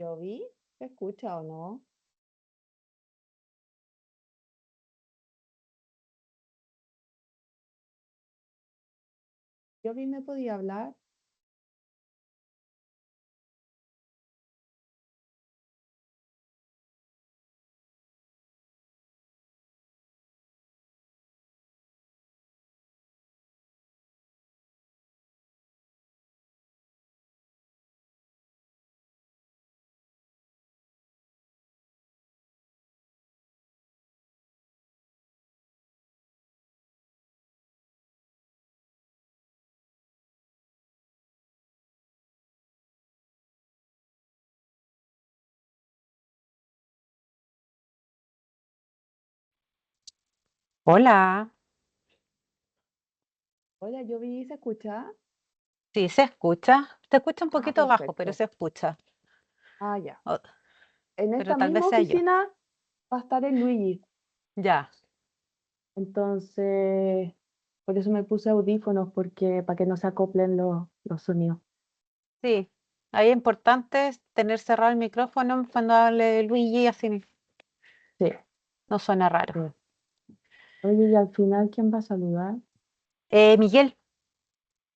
Yo vi, ¿se escucha o no? Yo vi, me podía hablar. Hola, Hola, yo vi, ¿se escucha? sí, se escucha. Se escucha un Ah, poquito bajo, pero perfecto. se escucha. Ah, ya. Oh, En pero esta tal vez misma sea yo. oficina va a estar el Luigi. Ya, Entonces, por eso me puse audífonos, porque para que no se acoplen los sonidos. sí. Ahí es importante tener cerrado el micrófono cuando hable Luigi, así Sí, no suena raro. sí. Oye, y al final, ¿quién va a saludar? Miguel,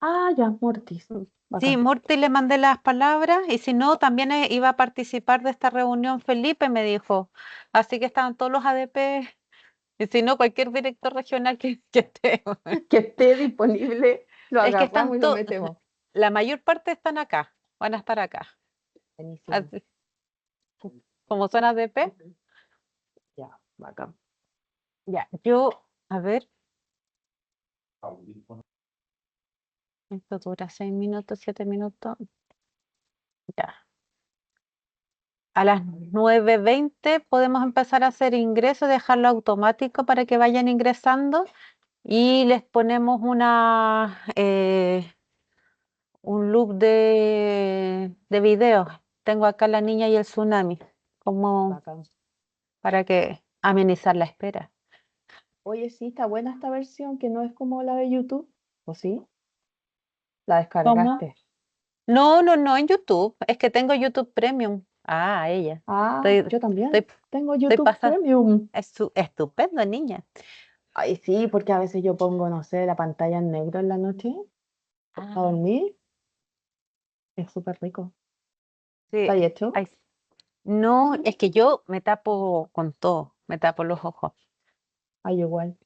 Ah, ya, Mortis. sí, Bacán. Murti le mandé las palabras y si no, también iba a participar de esta reunión Felipe, me dijo. Así que estaban todos los ADP y si no, cualquier director regional que esté. Que esté disponible, lo Es que están agarramos y lo todos, metemos. la mayor parte están acá, van a estar acá. Buenísimo. Así, como son ADP. Ya, bacán. Ya, yo, a ver, esto dura 6 minutos, 7 minutos. Ya. A las 9:20 podemos empezar a hacer ingresos, dejarlo automático para que vayan ingresando y les ponemos un loop de videos. Tengo acá la niña y el tsunami, como Bacán. para que amenizar la espera. Oye, sí, está buena esta versión, que no es como la de YouTube. ¿O sí? La ¿Cómo? descargaste. No, no, no, en YouTube. Es que tengo YouTube Premium. Ah, ella. Ah, Estoy, yo también estoy, tengo estoy YouTube pasando. Premium. Estupendo, niña. Ay, sí, porque a veces yo pongo, no sé, la pantalla en negro en la noche a Ah, dormir. Es súper rico. sí. ¿Está ahí hecho? Ay, no, es que yo me tapo con todo, me tapo los ojos. Ay, igual.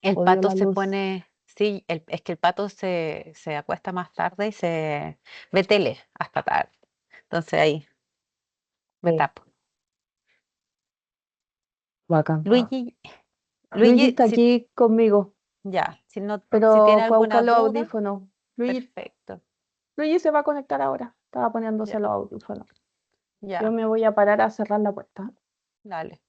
El Odio pato la se luz. pone, sí, es que el pato se acuesta más tarde y se ve tele hasta tarde. Entonces ahí me Sí, tapo. bacán. Luigi, Luigi Luigi, está si, aquí conmigo, ya, si no, si pero tiene fue a alguna buscar los duda, audífonos. Luigi, perfecto. Luigi se va a conectar ahora. Estaba Ya, poniéndose los audífonos. Yo ya, me voy a parar a cerrar la puerta. dale.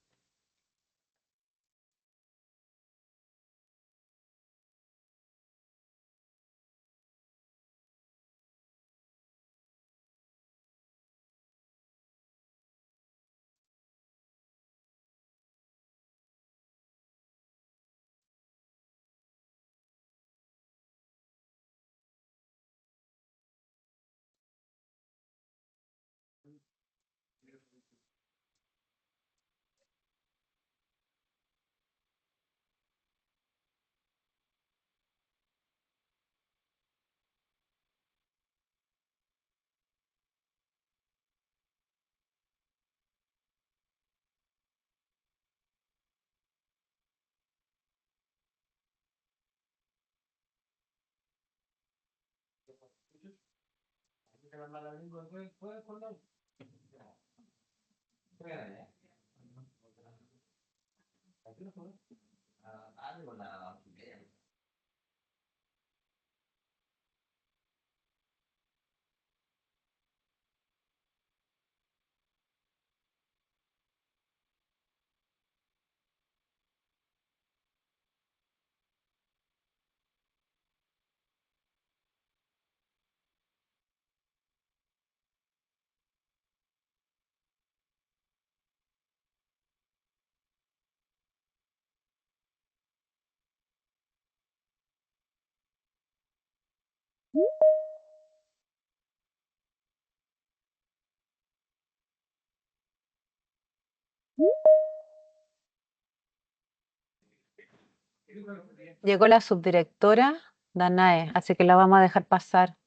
Llegó la subdirectora Danae, así que la vamos a dejar pasar.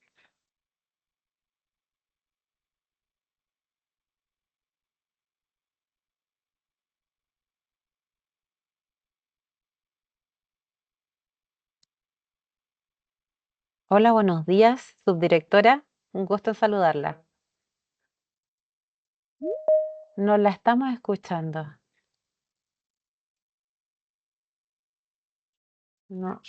Hola, buenos días, subdirectora. Un gusto en saludarla. No la estamos escuchando. No.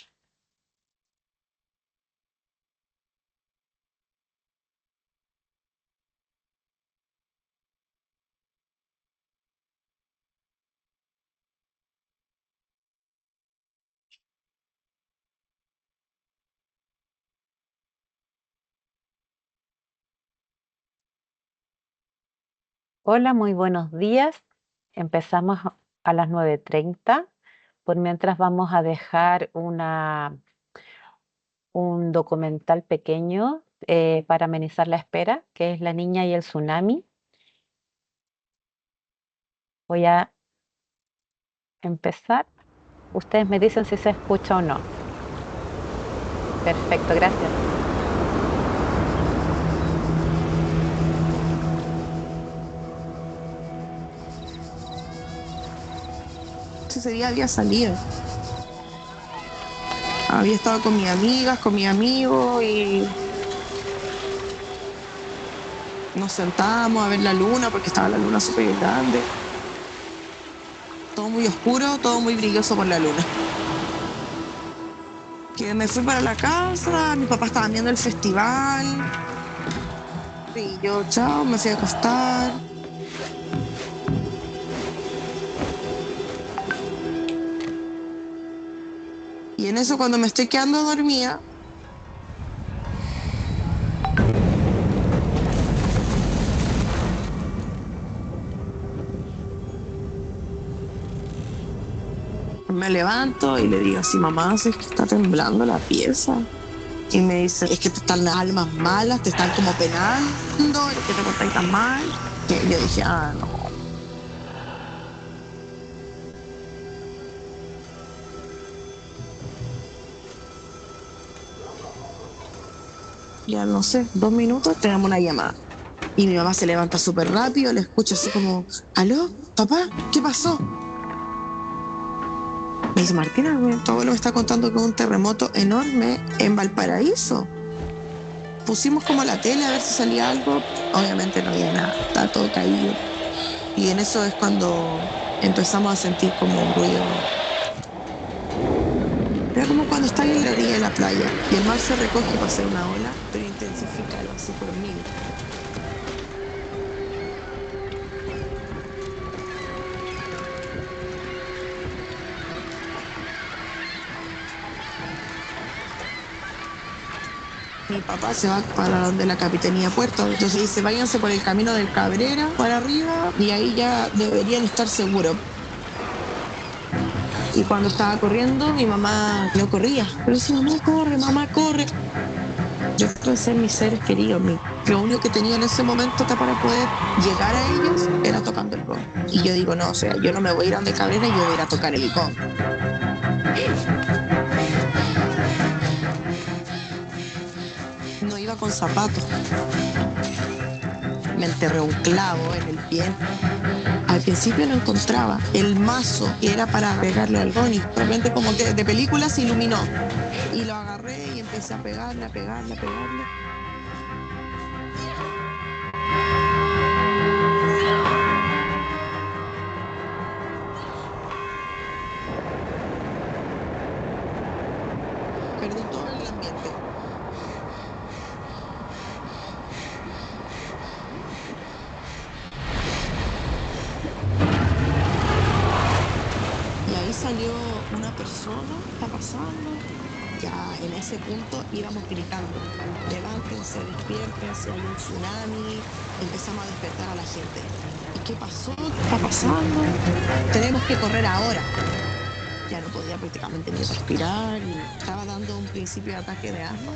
Hola, muy buenos días. Empezamos a las 9:30. Por mientras vamos a dejar un documental pequeño para amenizar la espera, que es La niña y el tsunami. Voy a empezar. Ustedes me dicen si se escucha o no. Perfecto, gracias. Ese día había salido. Había estado con mis amigas, con mis amigos y nos sentábamos a ver la luna porque estaba la luna súper grande. Todo muy oscuro, todo muy brilloso por la luna. Que me fui para la casa, mis papás estaban viendo el festival. Y yo, chao, me fui a acostar. Y en eso, cuando me estoy quedando dormida, me levanto y le digo así, mamá, es que está temblando la pieza. Y me dice, es que te están las almas malas, te están como penando, es que te portáis tan mal. Que yo dije, no. Ya no sé, 2 minutos tenemos una llamada. Y mi mamá se levanta súper rápido, le escucho así como, ¿aló? ¿Papá? ¿Qué pasó? Me dice, Martina, tu abuelo me está contando que hubo un terremoto enorme en Valparaíso. Pusimos como la tele a ver si salía algo. Obviamente no había nada, estaba todo caído. Y en eso es cuando empezamos a sentir como un ruido. Era como cuando estás en la orilla de la playa y el mar se recoge para hacer una ola, pero intensifícalo así por 1000. Mi papá se va para donde la Capitanía de Puerto, entonces dice, váyanse por el camino del Cabrera para arriba y ahí ya deberían estar seguros. Y cuando estaba corriendo, mi mamá no corría. Pero decía, mamá, corre. Yo creo que ser mis seres queridos. Lo único que tenía en ese momento para poder llegar a ellos era tocando el gong. Y yo digo, no, o sea, yo no me voy a ir a donde Cabrera, yo voy a ir a tocar el gong. No iba con zapatos. Me enterré un clavo en el pie. Al principio no encontraba el mazo que era para pegarle al gong y de repente como que de película se iluminó. Y lo agarré y empecé a pegarle. Perdí todo el ambiente. Y ahí salió una persona, está pasando. Ya en ese punto íbamos gritando, levántense, despiértense, hay un tsunami. Empezamos a despertar a la gente. ¿Y qué pasó? ¿Qué está pasando? Tenemos que correr ahora. Ya no podía prácticamente ni respirar y estaba dando un principio de ataque de asma.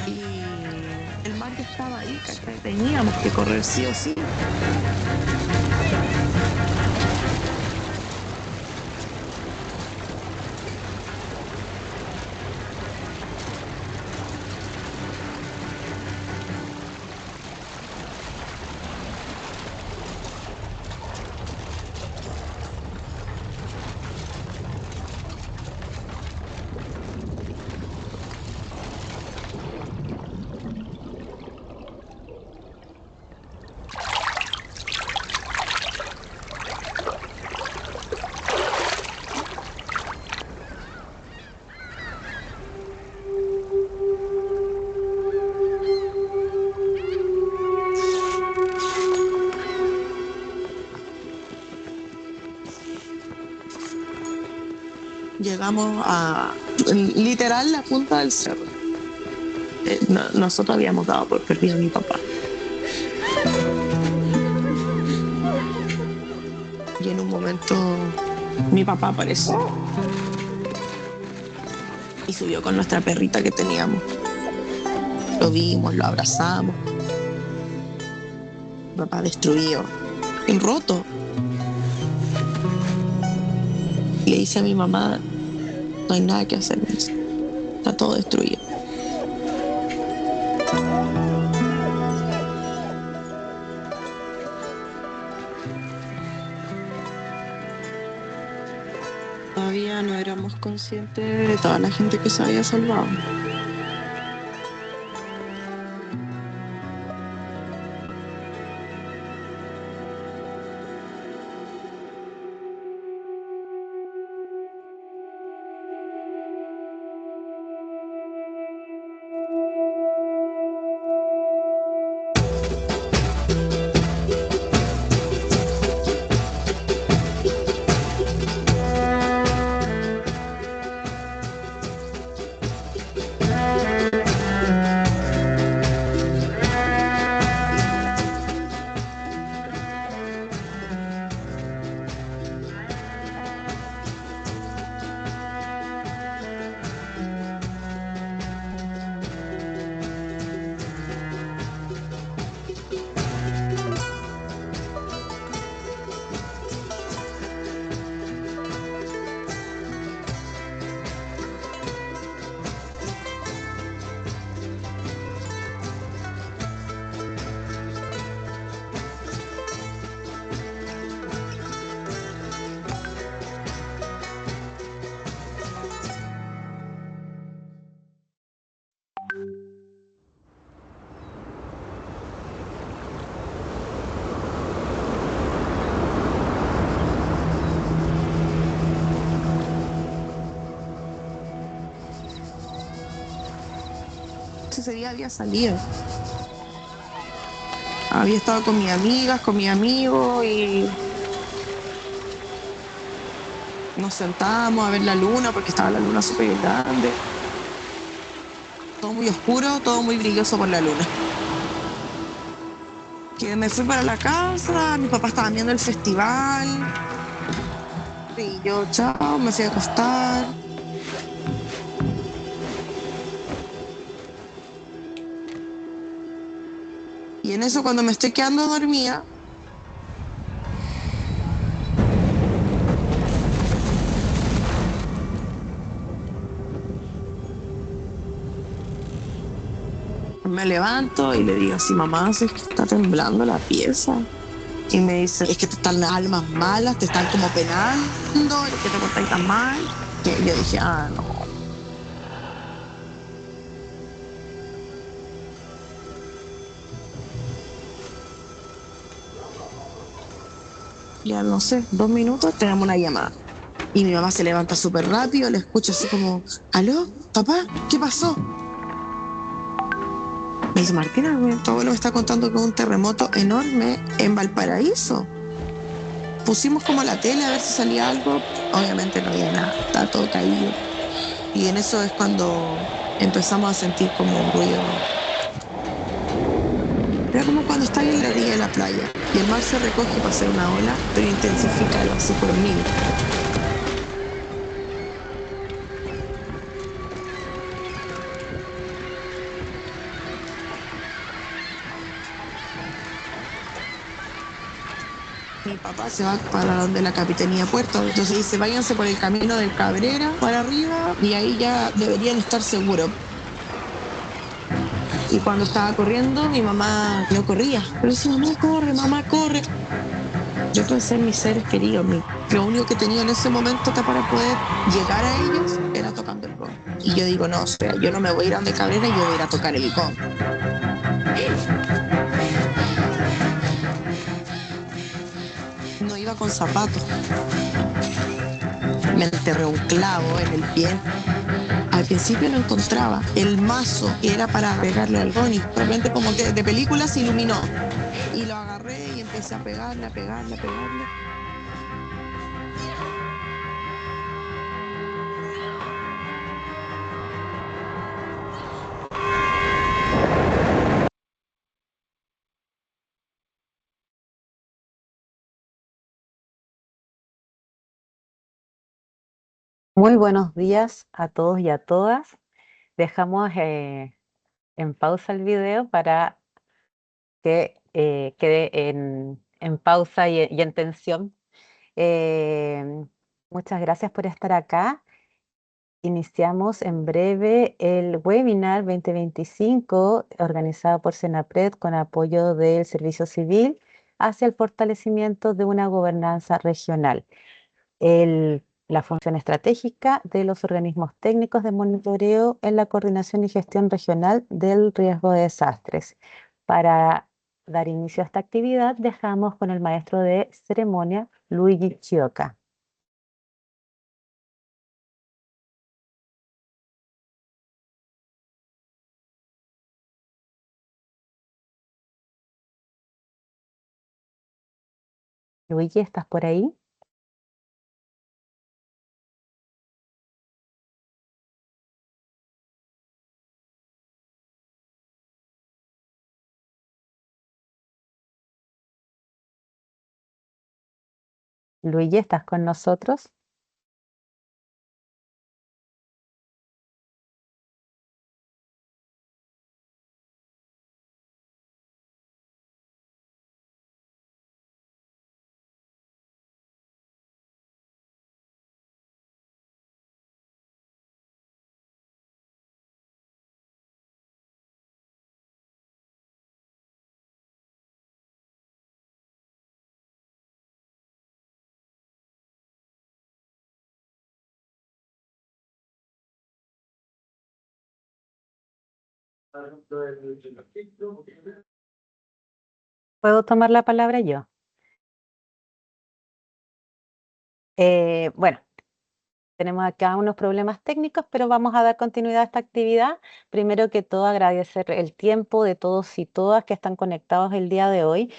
Y el mar ya estaba ahí, ¿cachai? Teníamos que correr sí o sí. llegamos a literal la punta del cerro. Nosotros habíamos dado por perdido a mi papá. Y en un momento mi papá apareció y subió con nuestra perrita que teníamos. Lo vimos, lo abrazamos. Mi papá destruido, roto. Le dice a mi mamá, no hay nada que hacer, está todo destruido. Todavía no éramos conscientes de toda la gente que se había salvado. Ese día había salido. Había estado con mis amigas, con mis amigos y nos sentábamos a ver la luna porque estaba la luna súper grande. Todo muy oscuro, todo muy brilloso por la luna. Que me fui para la casa, mis papás estaban viendo el festival y yo, chao, me fui a acostar. Y en eso, cuando me estoy quedando dormida, me levanto y le digo así, mamá, es que está temblando la pieza. Y me dice, es que te están las almas malas, te están como penando, es que te portáis tan mal. Que yo dije, no. Ya no sé, 2 minutos tenemos una llamada. Y mi mamá se levanta súper rápido, le escucho así como, ¿aló, papá? ¿Qué pasó? Me dice, Martina, tu abuelo me está contando que hubo un terremoto enorme en Valparaíso. Pusimos como la tele a ver si salía algo. Obviamente no había nada, estaba todo caído. Y en eso es cuando empezamos a sentir como un ruido. Era como cuando estás en la orilla de la playa y el mar se recoge para hacer una ola, pero intensifica así por 1000. Mi papá se va para donde la Capitanía Puerto, entonces dice, váyanse por el camino del Cabrera para arriba y ahí ya deberían estar seguros. Y cuando estaba corriendo, mi mamá no corría, pero decía, mamá, corre. Yo pensé en mis seres queridos, lo único que tenía en ese momento para poder llegar a ellos era tocando el gong. Y yo digo, no, o sea, yo no me voy a ir a donde Cabrera, yo voy a ir a tocar el gong. No iba con zapatos. Me enterré un clavo en el pie. Al principio no encontraba el mazo que era para pegarle al gong y de repente como que de película se iluminó. Y lo agarré y empecé a pegarle. Muy buenos días a todos y a todas. Dejamos en pausa el video para que quede en pausa y en tensión. Eh, Muchas gracias por estar acá. Iniciamos en breve el webinar 2025 organizado por Senapred con apoyo del Servicio Civil hacia el fortalecimiento de una gobernanza regional. La función estratégica de los organismos técnicos de monitoreo en la coordinación y gestión regional del riesgo de desastres. Para dar inicio a esta actividad, dejamos con el maestro de ceremonia, Luigi Chioca. Luigi, ¿estás por ahí? Luigi, ¿estás con nosotros? ¿Puedo tomar la palabra yo? Bueno, tenemos acá unos problemas técnicos, pero vamos a dar continuidad a esta actividad. Primero que todo, agradecer el tiempo de todos y todas que están conectados el día de hoy.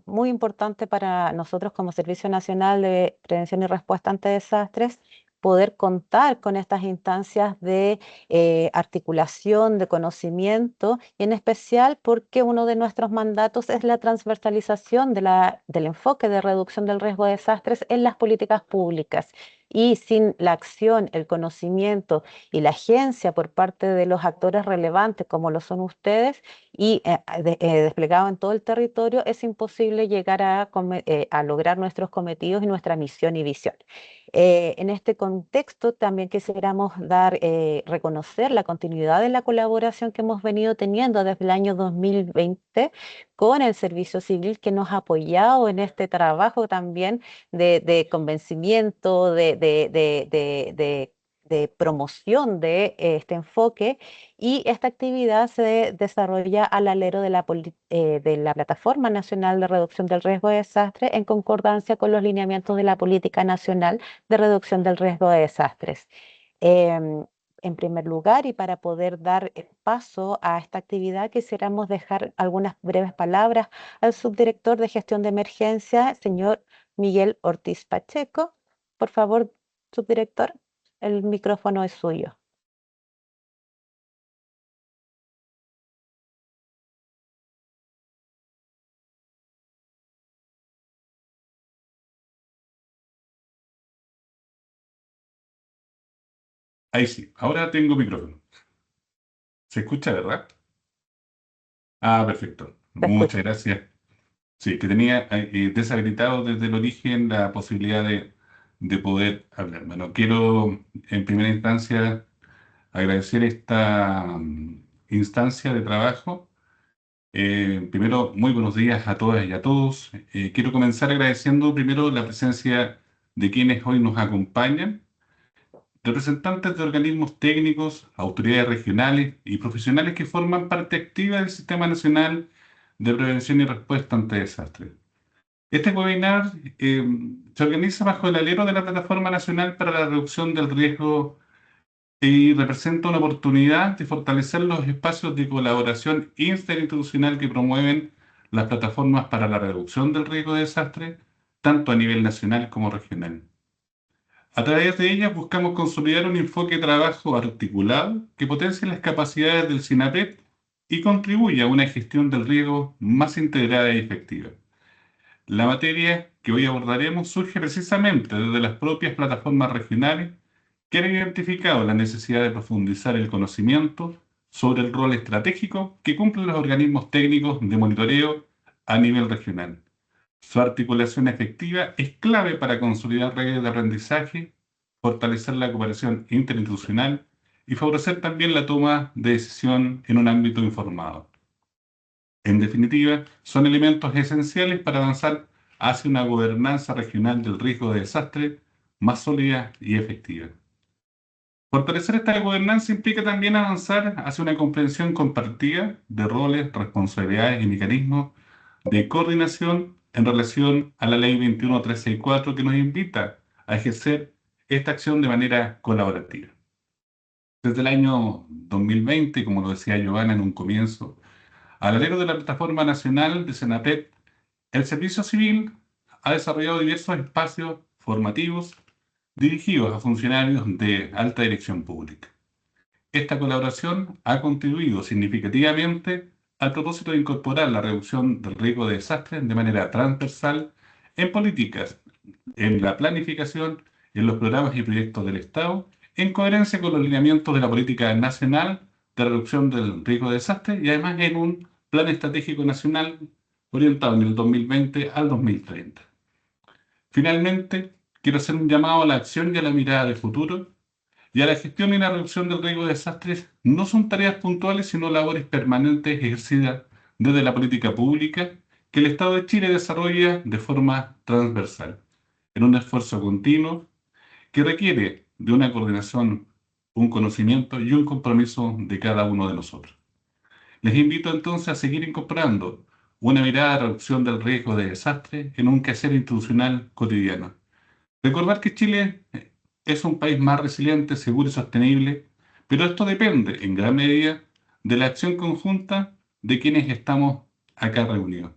Muy importante para nosotros como Servicio Nacional de Prevención y Respuesta ante Desastres poder contar con estas instancias de articulación, de conocimiento, y en especial porque uno de nuestros mandatos es la transversalización del enfoque de reducción del riesgo de desastres en las políticas públicas. Y sin la acción, el conocimiento y la agencia por parte de los actores relevantes como lo son ustedes y desplegado en todo el territorio, es imposible llegar a lograr nuestros cometidos y nuestra misión y visión. En este contexto también quisiéramos reconocer la continuidad de la colaboración que hemos venido teniendo desde el año 2020 con el Servicio Civil, que nos ha apoyado en este trabajo también de convencimiento, de promoción de este enfoque, y esta actividad se desarrolla al alero de la Plataforma Nacional de Reducción del Riesgo de Desastre en concordancia con los lineamientos de la Política Nacional de Reducción del Riesgo de Desastres. Em, en primer lugar, y para poder dar paso a esta actividad, quisiéramos dejar algunas breves palabras al subdirector de gestión de emergencia, señor Miguel Ortiz Pacheco. Por favor, subdirector, el micrófono es suyo. Ahí sí, ahora tengo micrófono. ¿Se escucha, verdad? Ah, perfecto. Te escucho. Muchas gracias. Sí, que tenía deshabilitado desde el origen la posibilidad de poder hablar. Bueno, quiero en primera instancia agradecer esta instancia de trabajo. Primero, muy buenos días a todas y a todos. Quiero comenzar agradeciendo primero la presencia de quienes hoy nos acompañan, representantes de organismos técnicos, autoridades regionales y profesionales que forman parte activa del Sistema Nacional de Prevención y Respuesta ante Desastres. Este webinar se organiza bajo el alero de la Plataforma Nacional para la Reducción del Riesgo y representa una oportunidad de fortalecer los espacios de colaboración interinstitucional que promueven las plataformas para la reducción del riesgo de desastre, tanto a nivel nacional como regional. A través de ellas buscamos consolidar un enfoque de trabajo articulado que potencie las capacidades del SINAPRED y contribuya a una gestión del riesgo más integrada y efectiva. La materia que hoy abordaremos surge precisamente desde las propias plataformas regionales que han identificado la necesidad de profundizar el conocimiento sobre el rol estratégico que cumplen los organismos técnicos de monitoreo a nivel regional. Su articulación efectiva es clave para consolidar redes de aprendizaje, fortalecer la cooperación interinstitucional y favorecer también la toma de decisión en un ámbito informado. En definitiva, son elementos esenciales para avanzar hacia una gobernanza regional del riesgo de desastre más sólida y efectiva. Fortalecer esta gobernanza implica también avanzar hacia una comprensión compartida de roles, responsabilidades y mecanismos de coordinación en relación a la Ley 21364 que nos invita a ejercer esta acción de manera colaborativa. Desde el año 2020, como lo decía Giovanna en un comienzo, al alero de la Plataforma Nacional de Senapred, el Servicio Civil ha desarrollado diversos espacios formativos dirigidos a funcionarios de alta dirección pública. Esta colaboración ha contribuido significativamente al propósito de incorporar la reducción del riesgo de desastres de manera transversal en políticas, en la planificación, en los programas y proyectos del Estado, en coherencia con los lineamientos de la política nacional de reducción del riesgo de desastre y además en un plan estratégico nacional orientado en el 2020 al 2030. Finalmente, quiero hacer un llamado a la acción y a la mirada de futuro, y a la gestión y la reducción del riesgo de desastres no son tareas puntuales, sino labores permanentes ejercidas desde la política pública que el Estado de Chile desarrolla de forma transversal, en un esfuerzo continuo que requiere de una coordinación, un conocimiento y un compromiso de cada uno de nosotros. Les invito entonces a seguir incorporando una mirada de reducción del riesgo de desastre en un quehacer institucional cotidiano. Recordar que Chile es un país más resiliente, seguro y sostenible, pero esto depende en gran medida de la acción conjunta de quienes estamos acá reunidos.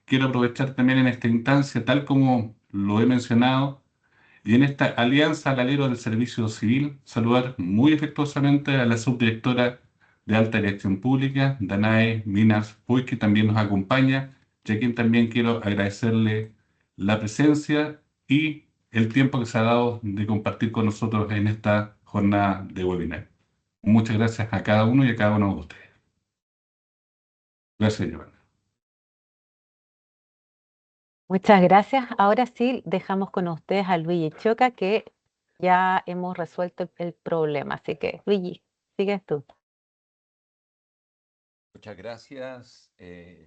Quiero aprovechar también en esta instancia, tal como lo he mencionado, y en esta alianza al alero del Servicio Civil, saludar muy afectuosamente a la subdirectora de Alta Dirección Pública, Danae Minas Puig, que también nos acompaña, y a quien también quiero agradecerle la presencia y el tiempo que se ha dado de compartir con nosotros en esta jornada de webinar. Muchas gracias a cada uno y a cada uno de ustedes. Gracias, Giovanna. Muchas gracias. Ahora sí, dejamos con ustedes a Luigi Choca, que ya hemos resuelto el problema. Así que, Luigi, sigues tú. Muchas gracias,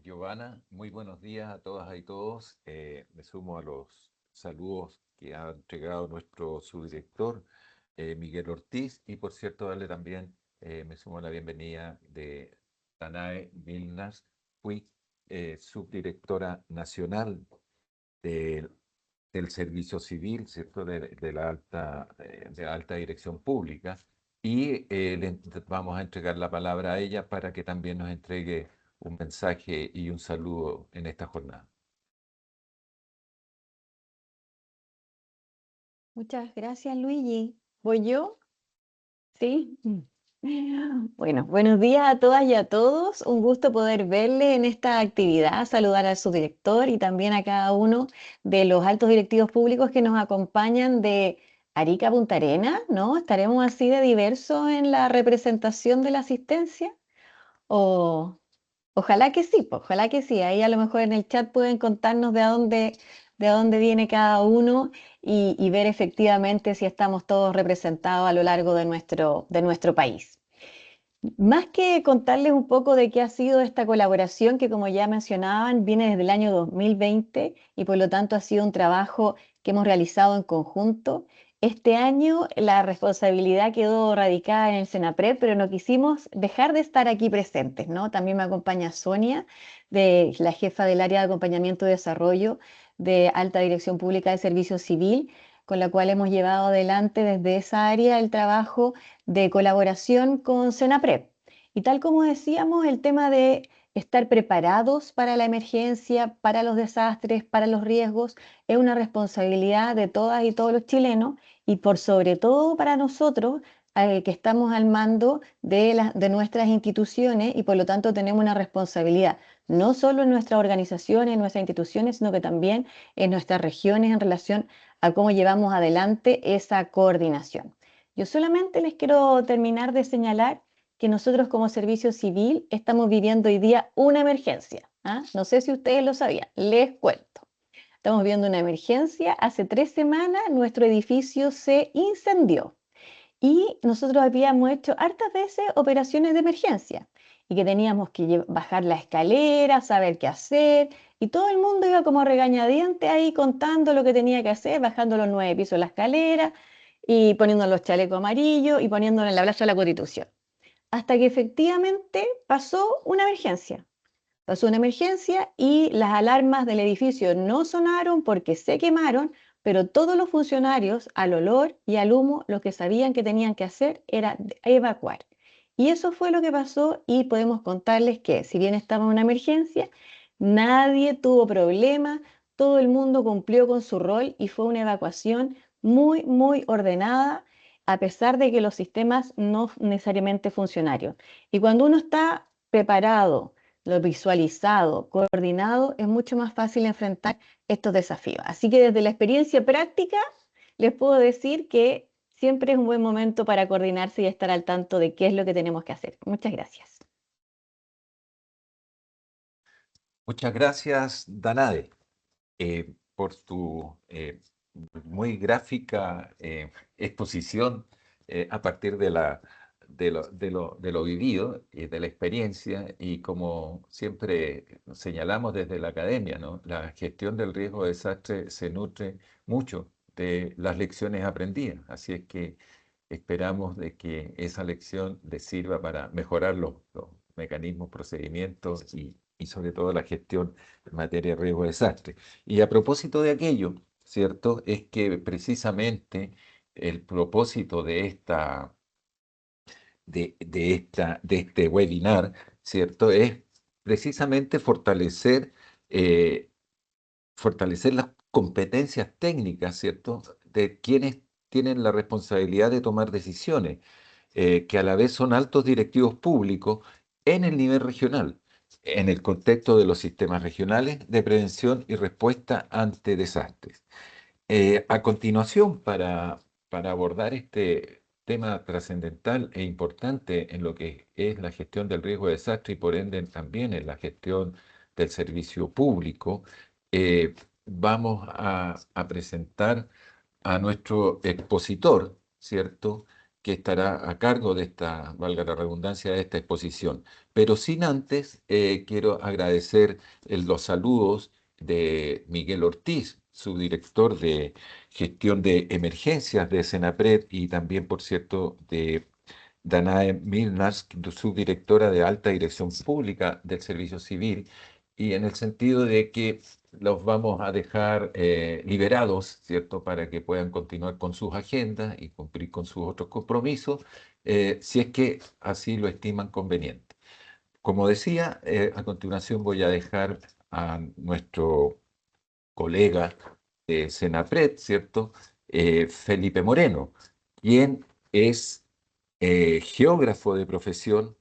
Giovanna. Muy buenos días a todas y todos. Me sumo a los saludos que ha entregado nuestro subdirector, Miguel Ortiz, y por cierto, darle también, me sumo a la bienvenida de Danae Milnas Puig, subdirectora nacional del Servicio Civil, ¿cierto? De la alta dirección pública. Y vamos a entregar la palabra a ella para que también nos entregue un mensaje y un saludo en esta jornada. Muchas gracias, Luigi. ¿Voy yo? ¿Sí? Bueno, buenos días a todas y a todos. Un gusto poder verle en esta actividad, saludar al subdirector y también a cada uno de los altos directivos públicos que nos acompañan de Arica a Punta Arenas, ¿no? ¿Estaremos así de diversos en la representación de la asistencia? O ojalá que sí, pues, ojalá que sí. Ahí a lo mejor en el chat pueden contarnos de dónde viene cada uno y ver efectivamente si estamos todos representados a lo largo de nuestro país. Más que contarles un poco de qué ha sido esta colaboración, que como ya mencionaban, viene desde el año 2020 y por lo tanto ha sido un trabajo que hemos realizado en conjunto. Este año la responsabilidad quedó radicada en el Senapred, pero no quisimos dejar de estar aquí presentes, ¿no? También me acompaña Sonia, la jefa del área de acompañamiento y desarrollo de Alta Dirección Pública de Servicio Civil, con la cual hemos llevado adelante desde esa área el trabajo de colaboración con Senapred. Y tal como decíamos, el tema de estar preparados para la emergencia, para los desastres, para los riesgos, es una responsabilidad de todas y todos los chilenos y por sobre todo para nosotros que estamos al mando de nuestras instituciones y por lo tanto tenemos una responsabilidad no solo en nuestras organizaciones, en nuestras instituciones, sino que también en nuestras regiones en relación a cómo llevamos adelante esa coordinación. Yo solamente les quiero terminar de señalar que nosotros como servicio civil estamos viviendo hoy día una emergencia. ¿Ah? No sé si ustedes lo sabían, les cuento. Estamos viendo una emergencia. Hace 3 semanas nuestro edificio se incendió y nosotros habíamos hecho hartas veces operaciones de emergencia y que teníamos que bajar la escalera, saber qué hacer y todo el mundo iba como regañadiente ahí contando lo que tenía que hacer, bajando los 9 pisos de la escalera y poniendo los chalecos amarillos y poniéndolo en la Plaza de la Constitución. Hasta que efectivamente pasó una emergencia. Pasó una emergencia y las alarmas del edificio no sonaron porque se quemaron, pero todos los funcionarios, al olor y al humo, lo que sabían que tenían que hacer era evacuar. Y eso fue lo que pasó y podemos contarles que, si bien estaba en una emergencia, nadie tuvo problema, todo el mundo cumplió con su rol y fue una evacuación muy, muy ordenada, a pesar de que los sistemas no necesariamente funcionaron. Y cuando uno está preparado, lo visualizado, coordinado, es mucho más fácil enfrentar estos desafíos. Así que desde la experiencia práctica les puedo decir que siempre es un buen momento para coordinarse y estar al tanto de qué es lo que tenemos que hacer. Muchas gracias. Muchas gracias, Danade, por tu muy gráfica exposición a partir de lo vivido y de la experiencia. Y como siempre señalamos desde la academia, ¿no? La gestión del riesgo de desastre se nutre mucho de las lecciones aprendidas. Así es que esperamos de que esa lección les sirva para mejorar los mecanismos, procedimientos y sobre todo la gestión en materia de riesgo de desastre. Y a propósito de aquello, ¿cierto? Es que precisamente el propósito de este webinar, ¿cierto? Es precisamente fortalecer las competencias técnicas, ¿cierto? De quienes tienen la responsabilidad de tomar decisiones, que a la vez son altos directivos públicos en el nivel regional, en el contexto de los sistemas regionales de prevención y respuesta ante desastres. A continuación, para abordar este tema trascendental e importante en lo que es la gestión del riesgo de desastre y por ende también en la gestión del servicio público, vamos a presentar a nuestro expositor, ¿cierto? Que estará a cargo de esta, valga la redundancia, de esta exposición. Pero sin antes, quiero agradecer los saludos de Miguel Ortiz, subdirector de gestión de emergencias de Senapred, y también, por cierto, de Danae Milnars, subdirectora de alta dirección pública del Servicio Civil, y en el sentido de que los vamos a dejar liberados, ¿cierto?, para que puedan continuar con sus agendas y cumplir con sus otros compromisos, si es que así lo estiman conveniente. Como decía, a continuación voy a dejar a nuestro colega de Senapred, ¿cierto? Felipe Moreno, quien es geógrafo de profesión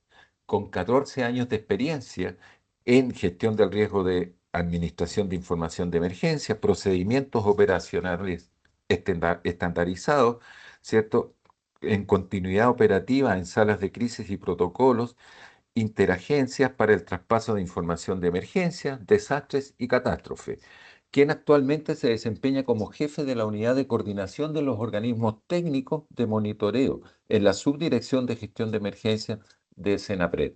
con 14 años de experiencia en gestión del riesgo de administración de información de emergencia, procedimientos operacionales estandarizados, ¿cierto? En continuidad operativa en salas de crisis y protocolos, interagencias para el traspaso de información de emergencia, desastres y catástrofe, quien actualmente se desempeña como jefe de la unidad de coordinación de los organismos técnicos de monitoreo en la Subdirección de Gestión de Emergencia de Senapred,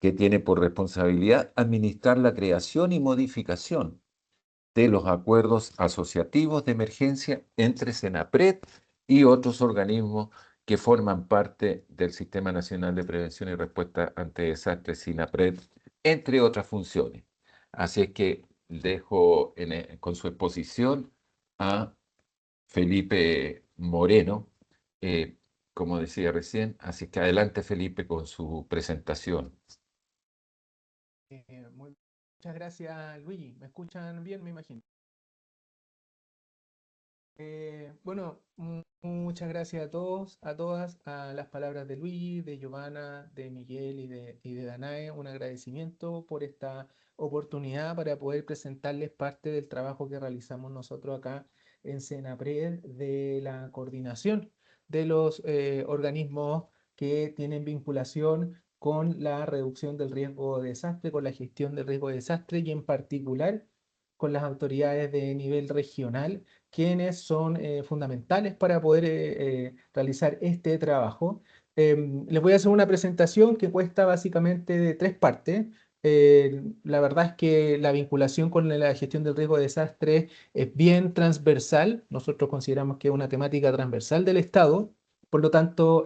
que tiene por responsabilidad administrar la creación y modificación de los acuerdos asociativos de emergencia entre Senapred y otros organismos que forman parte del Sistema Nacional de Prevención y Respuesta ante Desastres, SINAPRED, entre otras funciones. Así es que dejo con su exposición a Felipe Moreno, eh, como decía recién. Así que adelante, Felipe, con su presentación. Muchas gracias, Luigi. ¿Me escuchan bien, me imagino? Bueno, muchas gracias a todos, a todas, a las palabras de Luigi, de Giovanna, de Miguel y de Danae. Un agradecimiento por esta oportunidad para poder presentarles parte del trabajo que realizamos nosotros acá en Senapred de la coordinación de los organismos que tienen vinculación con la reducción del riesgo de desastre, con la gestión del riesgo de desastre y en particular con las autoridades de nivel regional quienes son fundamentales para poder realizar este trabajo. Les voy a hacer una presentación que cuesta básicamente de tres partes. La verdad es que la vinculación con la gestión del riesgo de desastre es bien transversal. Nosotros consideramos que es una temática transversal del Estado. Por lo tanto,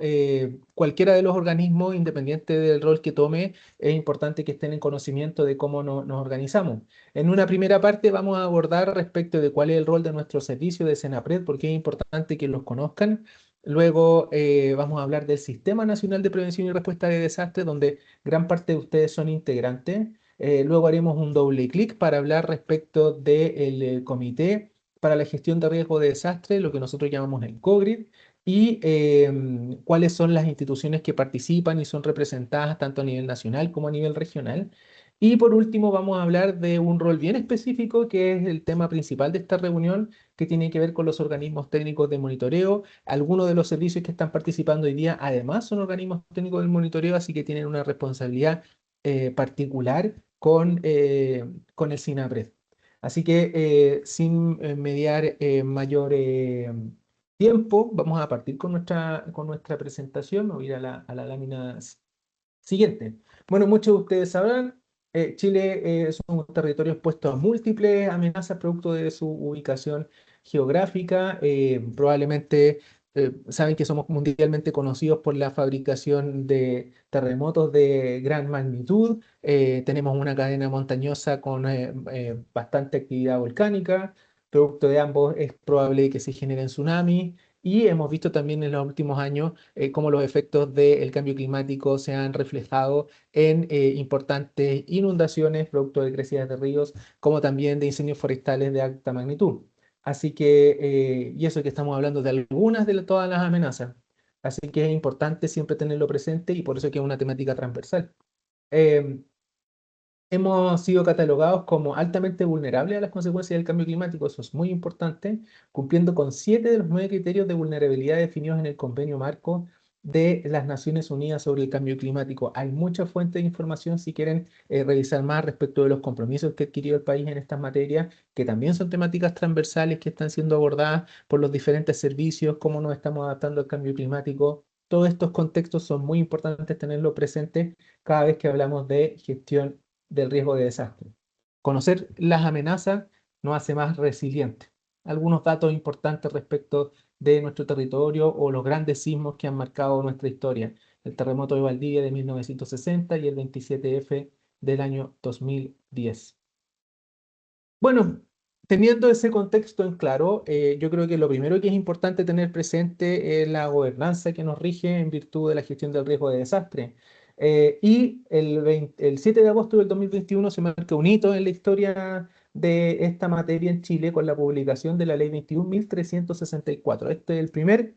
cualquiera de los organismos, independiente del rol que tome, es importante que estén en conocimiento de cómo nos organizamos. En una primera parte vamos a abordar respecto de cuál es el rol de nuestro servicio de Senapred, porque es importante que los conozcan. Luego vamos a hablar del Sistema Nacional de Prevención y Respuesta de Desastres, donde gran parte de ustedes son integrantes. Luego haremos un doble clic para hablar respecto del Comité para la Gestión de Riesgo de Desastre, lo que nosotros llamamos el COGRID, y cuáles son las instituciones que participan y son representadas tanto a nivel nacional como a nivel regional. Y por último vamos a hablar de un rol bien específico que es el tema principal de esta reunión, que tiene que ver con los organismos técnicos de monitoreo. Algunos de los servicios que están participando hoy día además son organismos técnicos del monitoreo, así que tienen una responsabilidad particular con el SINAPRED. Así que sin mediar mayor tiempo, vamos a partir con nuestra presentación. Me voy a ir a la lámina siguiente. Bueno, muchos de ustedes sabrán, Chile es un territorio expuesto a múltiples amenazas producto de su ubicación geográfica. Probablemente saben que somos mundialmente conocidos por la fabricación de terremotos de gran magnitud. Tenemos una cadena montañosa con bastante actividad volcánica. Producto de ambos es probable que se generen tsunamis. Y hemos visto también en los últimos años cómo los efectos del cambio climático se han reflejado en importantes inundaciones producto de crecidas de ríos, como también de incendios forestales de alta magnitud. Así que, y eso que estamos hablando de algunas de todas las amenazas. Así que es importante siempre tenerlo presente y por eso que es una temática transversal. Em, Hemos sido catalogados como altamente vulnerables a las consecuencias del cambio climático, eso es muy importante, cumpliendo con 7 de los 9 criterios de vulnerabilidad definidos en el Convenio Marco de las Naciones Unidas sobre el Cambio Climático. Hay muchas fuentes de información si quieren revisar más respecto de los compromisos que adquirió el país en estas materias, que también son temáticas transversales que están siendo abordadas por los diferentes servicios, cómo nos estamos adaptando al cambio climático. Todos estos contextos son muy importantes tenerlo presente cada vez que hablamos de gestión del riesgo de desastre. Conocer las amenazas nos hace más resilientes. Algunos datos importantes respecto de nuestro territorio o los grandes sismos que han marcado nuestra historia. El terremoto de Valdivia de 1960 y el 27F del año 2010. Bueno, teniendo ese contexto en claro, yo creo que lo primero que es importante tener presente es la gobernanza que nos rige en virtud de la gestión del riesgo de desastre. Y el 7 de agosto del 2021 se marca un hito en la historia de esta materia en Chile con la publicación de la Ley 21.364. Este es el primer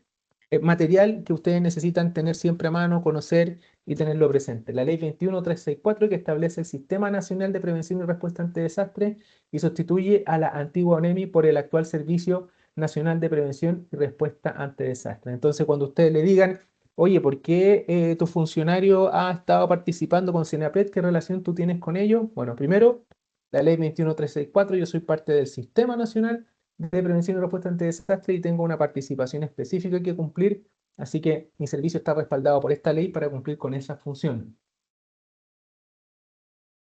material que ustedes necesitan tener siempre a mano, conocer y tenerlo presente. La Ley 21.364 que establece el Sistema Nacional de Prevención y Respuesta ante Desastres y sustituye a la antigua ONEMI por el actual Servicio Nacional de Prevención y Respuesta ante Desastres. Entonces, cuando ustedes le digan, oye, ¿por qué tu funcionario ha estado participando con Senapred? ¿Qué relación tú tienes con ello? Bueno, primero, la ley 21364, yo soy parte del Sistema Nacional de Prevención y Respuesta ante Desastres y tengo una participación específica que cumplir, así que mi servicio está respaldado por esta ley para cumplir con esa función.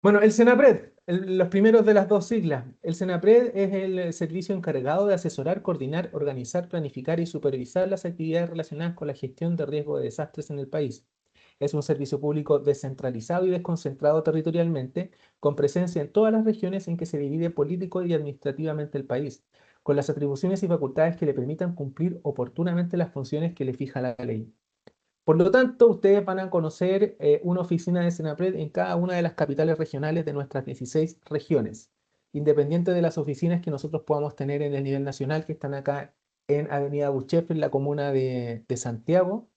Bueno, el SENAPRED, los primeros de las dos siglas. El SENAPRED es el servicio encargado de asesorar, coordinar, organizar, planificar y supervisar las actividades relacionadas con la gestión de riesgo de desastres en el país. Es un servicio público descentralizado y desconcentrado territorialmente, con presencia en todas las regiones en que se divide político y administrativamente el país, con las atribuciones y facultades que le permitan cumplir oportunamente las funciones que le fija la ley. Por lo tanto, ustedes van a conocer una oficina de Senapred en cada una de las capitales regionales de nuestras 16 regiones, independiente de las oficinas que nosotros podamos tener en el nivel nacional que están acá en Avenida Buchef, en la comuna de Santiago.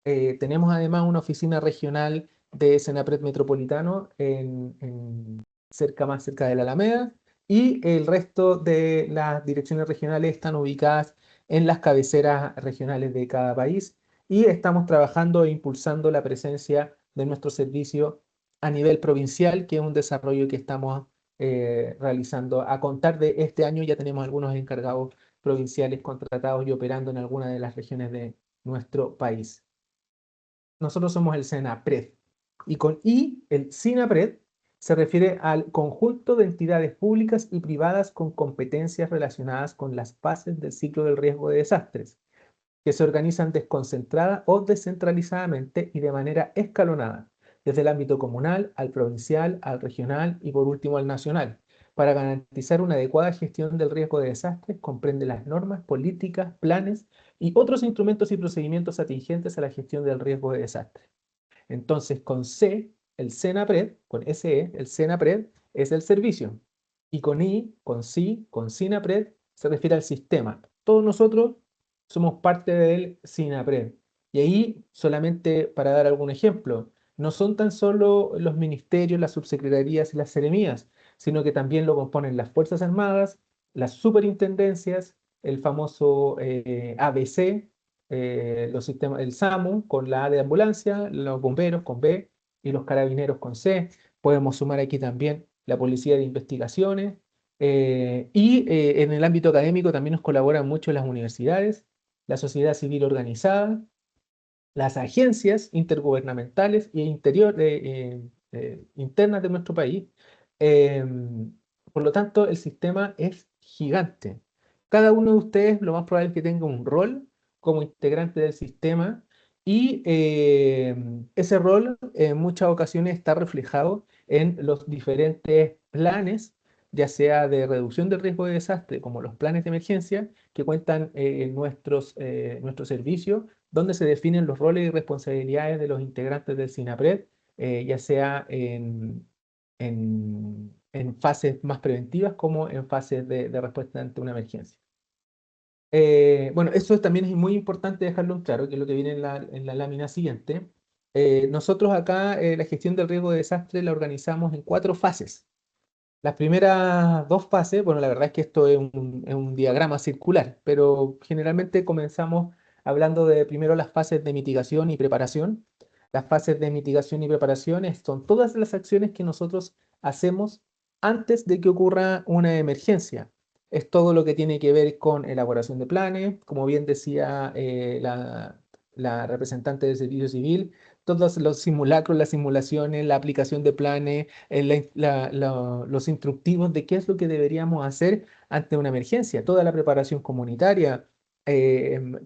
Tenemos además una oficina regional de Senapred Metropolitano más cerca de la Alameda, y el resto de las direcciones regionales están ubicadas en las cabeceras regionales de cada país, y estamos trabajando e impulsando la presencia de nuestro servicio a nivel provincial, que es un desarrollo que estamos realizando. A contar de este año ya tenemos algunos encargados provinciales contratados y operando en alguna de las regiones de nuestro país. Nosotros somos el SENAPRED, y con I, el SINAPRED, se refiere al conjunto de entidades públicas y privadas con competencias relacionadas con las fases del ciclo del riesgo de desastres, que se organizan desconcentrada o descentralizadamente y de manera escalonada, desde el ámbito comunal al provincial, al regional y por último al nacional. Para garantizar una adecuada gestión del riesgo de desastres, comprende las normas, políticas, planes y otros instrumentos y procedimientos atingentes a la gestión del riesgo de desastres. Entonces, con C, el SENAPRED, con SE, el SENAPRED es el servicio. Y con I, con SI, con SINAPRED, se refiere al sistema. Todos nosotros somos parte del SINAPRED. Y ahí, solamente para dar algún ejemplo, no son tan solo los ministerios, las subsecretarías y las seremías, sino que también lo componen las Fuerzas Armadas, las superintendencias, el famoso ABC, los sistemas, el SAMU con la A de ambulancia, los bomberos con B y los carabineros con C. Podemos sumar aquí también la policía de investigaciones. En el ámbito académico también nos colaboran mucho las universidades, la sociedad civil organizada, las agencias intergubernamentales e internas de nuestro país. Por lo tanto, el sistema es gigante. Cada uno de ustedes lo más probable es que tenga un rol como integrante del sistema, y ese rol en muchas ocasiones está reflejado en los diferentes planes, ya sea de reducción del riesgo de desastre, como los planes de emergencia que cuentan nuestro servicio, donde se definen los roles y responsabilidades de los integrantes del SINAPRED, ya sea en fases más preventivas como en fases de respuesta ante una emergencia. Bueno, eso también es muy importante dejarlo en claro, que es lo que viene en la lámina siguiente. Nosotros acá la gestión del riesgo de desastre la organizamos en 4 fases. Las primeras 2 fases, bueno, la verdad es que esto es un diagrama circular, pero generalmente comenzamos hablando de primero las fases de mitigación y preparación. Las fases de mitigación y preparación son todas las acciones que nosotros hacemos antes de que ocurra una emergencia. Es todo lo que tiene que ver con elaboración de planes, como bien decía la representante del Servicio Civil, todos los simulacros, las simulaciones, la aplicación de planes, los instructivos de qué es lo que deberíamos hacer ante una emergencia, toda la preparación comunitaria,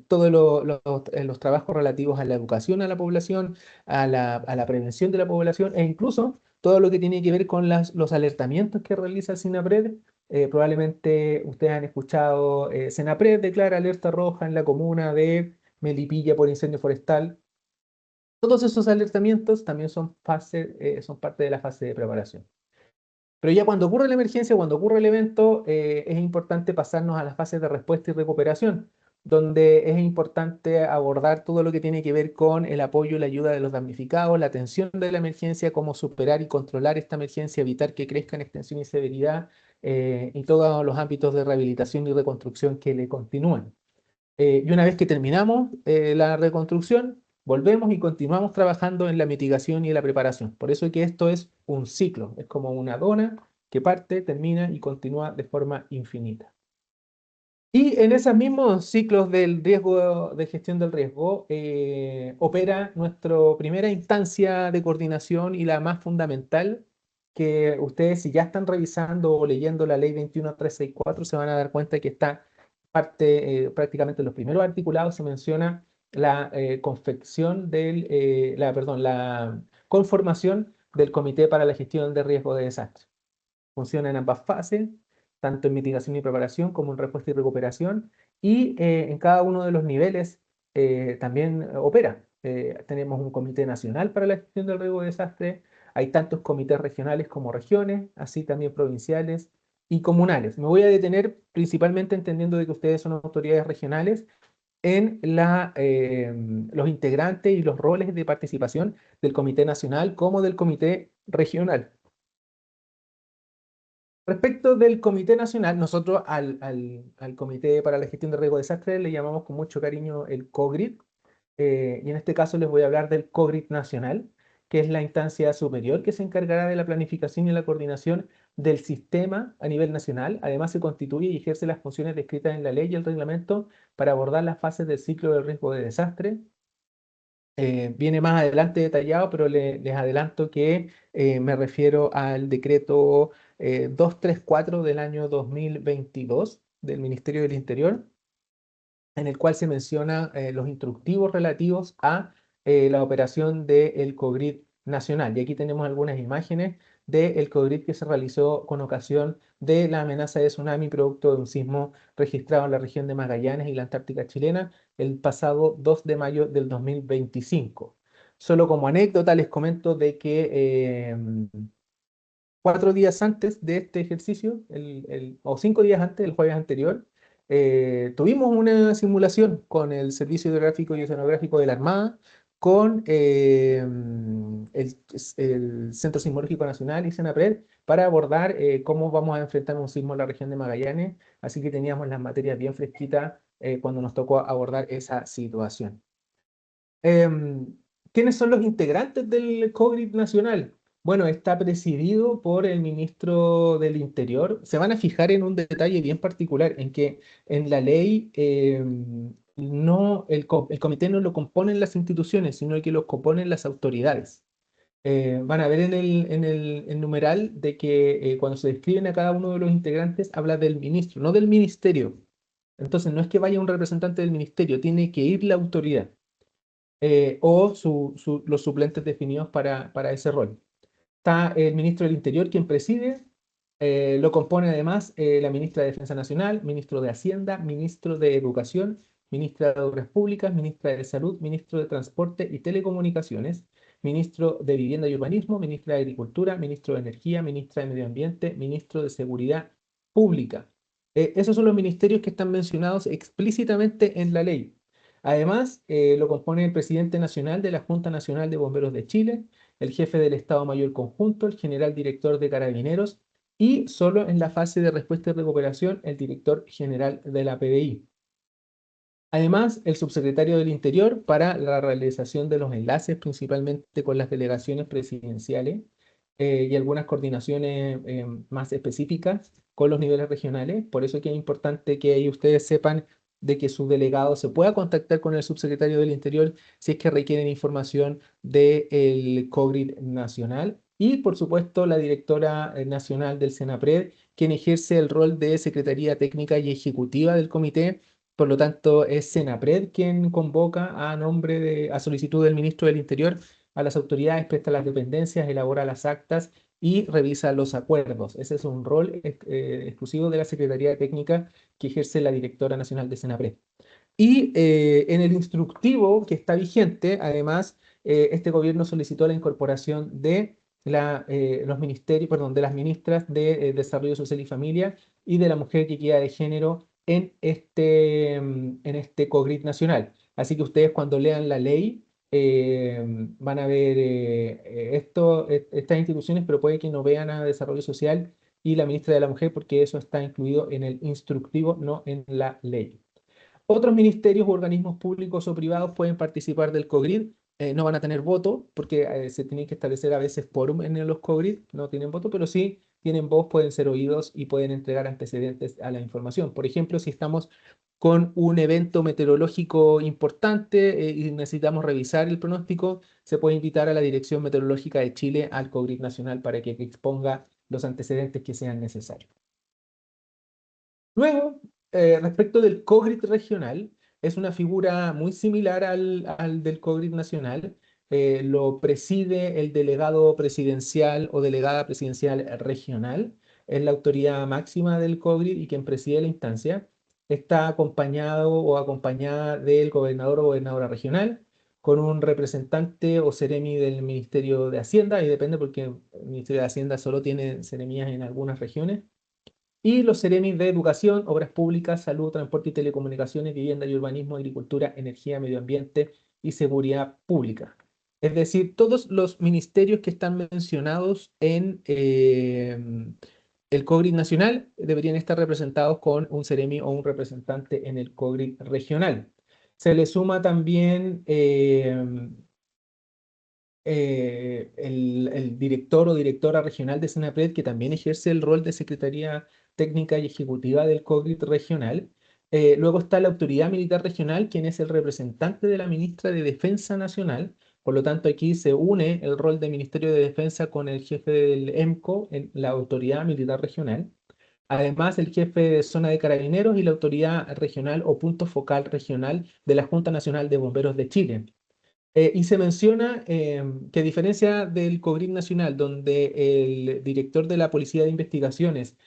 todos los trabajos relativos a la educación a la población, a la prevención de la población, e incluso todo lo que tiene que ver con los alertamientos que realiza el SINAPRED. Probablemente ustedes han escuchado, SENAPRED declara alerta roja en la comuna de Melipilla por incendio forestal. Todos esos alertamientos también son parte de la fase de preparación. Pero ya cuando ocurre la emergencia, cuando ocurre el evento, es importante pasarnos a las fases de respuesta y recuperación, donde es importante abordar todo lo que tiene que ver con el apoyo y la ayuda de los damnificados, la atención de la emergencia, cómo superar y controlar esta emergencia, evitar que crezca en extensión y severidad, y todos los ámbitos de rehabilitación y reconstrucción que le continúan. Y una vez que terminamos la reconstrucción, volvemos y continuamos trabajando en la mitigación y la preparación. Por eso es que esto es un ciclo, es como una dona que parte, termina y continúa de forma infinita. Y en esos mismos ciclos del riesgo, de gestión del riesgo, opera nuestra primera instancia de coordinación y la más fundamental, que ustedes, si ya están revisando o leyendo la ley 21364, se van a dar cuenta que está prácticamente en los primeros articulados se menciona la la conformación del Comité para la Gestión de Riesgo de Desastre. Funciona en ambas fases, tanto en mitigación y preparación como en respuesta y recuperación, y en cada uno de los niveles también opera. Tenemos un Comité Nacional para la Gestión del Riesgo de Desastre, hay tantos comités regionales como regiones, así también provinciales, y comunales. Me voy a detener principalmente entendiendo de que ustedes son autoridades regionales en los integrantes y los roles de participación del Comité Nacional como del Comité Regional. Respecto del Comité Nacional, nosotros al Comité para la Gestión de Riesgo de Desastres le llamamos con mucho cariño el COGRID, y en este caso les voy a hablar del COGRID Nacional, que es la instancia superior que se encargará de la planificación y la coordinación del sistema a nivel nacional. Además, se constituye y ejerce las funciones descritas en la ley y el reglamento para abordar las fases del ciclo de riesgo de desastre. Viene más adelante detallado, pero les adelanto que me refiero al decreto 234 del año 2022 del Ministerio del Interior, en el cual se menciona los instructivos relativos a la operación del COGRID nacional. Y aquí tenemos algunas imágenes del COGRID que se realizó con ocasión de la amenaza de tsunami producto de un sismo registrado en la región de Magallanes y la Antártica chilena el pasado 2 de mayo del 2025. Solo como anécdota les comento de que 4 días antes de este ejercicio, o 5 días antes, el jueves anterior, tuvimos una simulación con el Servicio Hidrográfico y Oceanográfico de la Armada, con el Centro Sismológico Nacional y CENAPRED para abordar cómo vamos a enfrentar un sismo en la región de Magallanes. Así que teníamos las materias bien fresquitas cuando nos tocó abordar esa situación. ¿Quiénes son los integrantes del COGRID nacional? Bueno, está presidido por el ministro del Interior. Se van a fijar en un detalle bien particular, en que en la ley el comité no lo componen las instituciones, sino que lo componen las autoridades. Van a ver el numeral de que cuando se describen a cada uno de los integrantes habla del ministro, no del ministerio. Entonces no es que vaya un representante del ministerio, tiene que ir la autoridad o los suplentes definidos para ese rol. Está el ministro del Interior, quien preside, lo compone además la ministra de Defensa Nacional, ministro de Hacienda, ministro de Educación, ministra de Obras Públicas, ministra de Salud, ministro de Transporte y Telecomunicaciones, ministro de Vivienda y Urbanismo, ministra de Agricultura, ministro de Energía, ministra de Medio Ambiente, ministro de Seguridad Pública. Esos son los ministerios que están mencionados explícitamente en la ley. Además, lo compone el presidente nacional de la Junta Nacional de Bomberos de Chile, el jefe del Estado Mayor Conjunto, el general director de Carabineros y solo en la fase de respuesta y recuperación el director general de la PDI. Además, el subsecretario del Interior para la realización de los enlaces, principalmente con las delegaciones presidenciales y algunas coordinaciones más específicas con los niveles regionales. Por eso es que es importante que ahí ustedes sepan de que su delegado se pueda contactar con el subsecretario del Interior si es que requieren información del COGRID nacional. Y, por supuesto, la directora nacional del CENAPRED, quien ejerce el rol de Secretaría Técnica y Ejecutiva del comité. Por lo tanto, es CENAPRED quien convoca a solicitud del ministro del Interior a las autoridades, presta las dependencias, elabora las actas y revisa los acuerdos. Ese es un rol exclusivo de la Secretaría Técnica que ejerce la directora nacional de CENAPRED. Y en el instructivo que está vigente, además, este gobierno solicitó la incorporación de los ministerios, perdón, de las ministras de Desarrollo Social y Familia y de la Mujer y Equidad de Género en este COGRID nacional. Así que ustedes cuando lean la ley van a ver estas instituciones, pero puede que no vean a Desarrollo Social y la ministra de la Mujer porque eso está incluido en el instructivo, no en la ley. Otros ministerios u organismos públicos o privados pueden participar del COGRID, no van a tener voto porque se tienen que establecer a veces quórum en los COGRID, no tienen voto, pero sí tienen voz, pueden ser oídos y pueden entregar antecedentes a la información. Por ejemplo, si estamos con un evento meteorológico importante y necesitamos revisar el pronóstico, se puede invitar a la Dirección Meteorológica de Chile al COGRID nacional para que exponga los antecedentes que sean necesarios. Luego, respecto del COGRID regional, es una figura muy similar al del COGRID nacional. Lo preside el delegado presidencial o delegada presidencial regional. Es la autoridad máxima del COGRID y quien preside la instancia. Está acompañado o acompañada del gobernador o gobernadora regional, con un representante o seremi del Ministerio de Hacienda, y depende porque el Ministerio de Hacienda solo tiene seremías en algunas regiones. y los Ceremis de Educación, Obras Públicas, Salud, Transporte y Telecomunicaciones, Vivienda y Urbanismo, Agricultura, Energía, Medio Ambiente y Seguridad Pública. Es decir, todos los ministerios que están mencionados en el COGRID nacional deberían estar representados con un Ceremi o un representante en el COGRID regional. Se le suma también el director o directora regional de Senapred, que también ejerce el rol de Secretaría Técnica y Ejecutiva del COGRID regional. Luego está la Autoridad Militar Regional, quien es el representante de la ministra de Defensa Nacional. Por lo tanto, aquí se une el rol del Ministerio de Defensa con el jefe del EMCO, en la Autoridad Militar Regional. Además, el jefe de zona de carabineros y la autoridad regional o punto focal regional de la Junta Nacional de Bomberos de Chile. Y se menciona que a diferencia del COGRID nacional, donde el director de la Policía de Investigaciones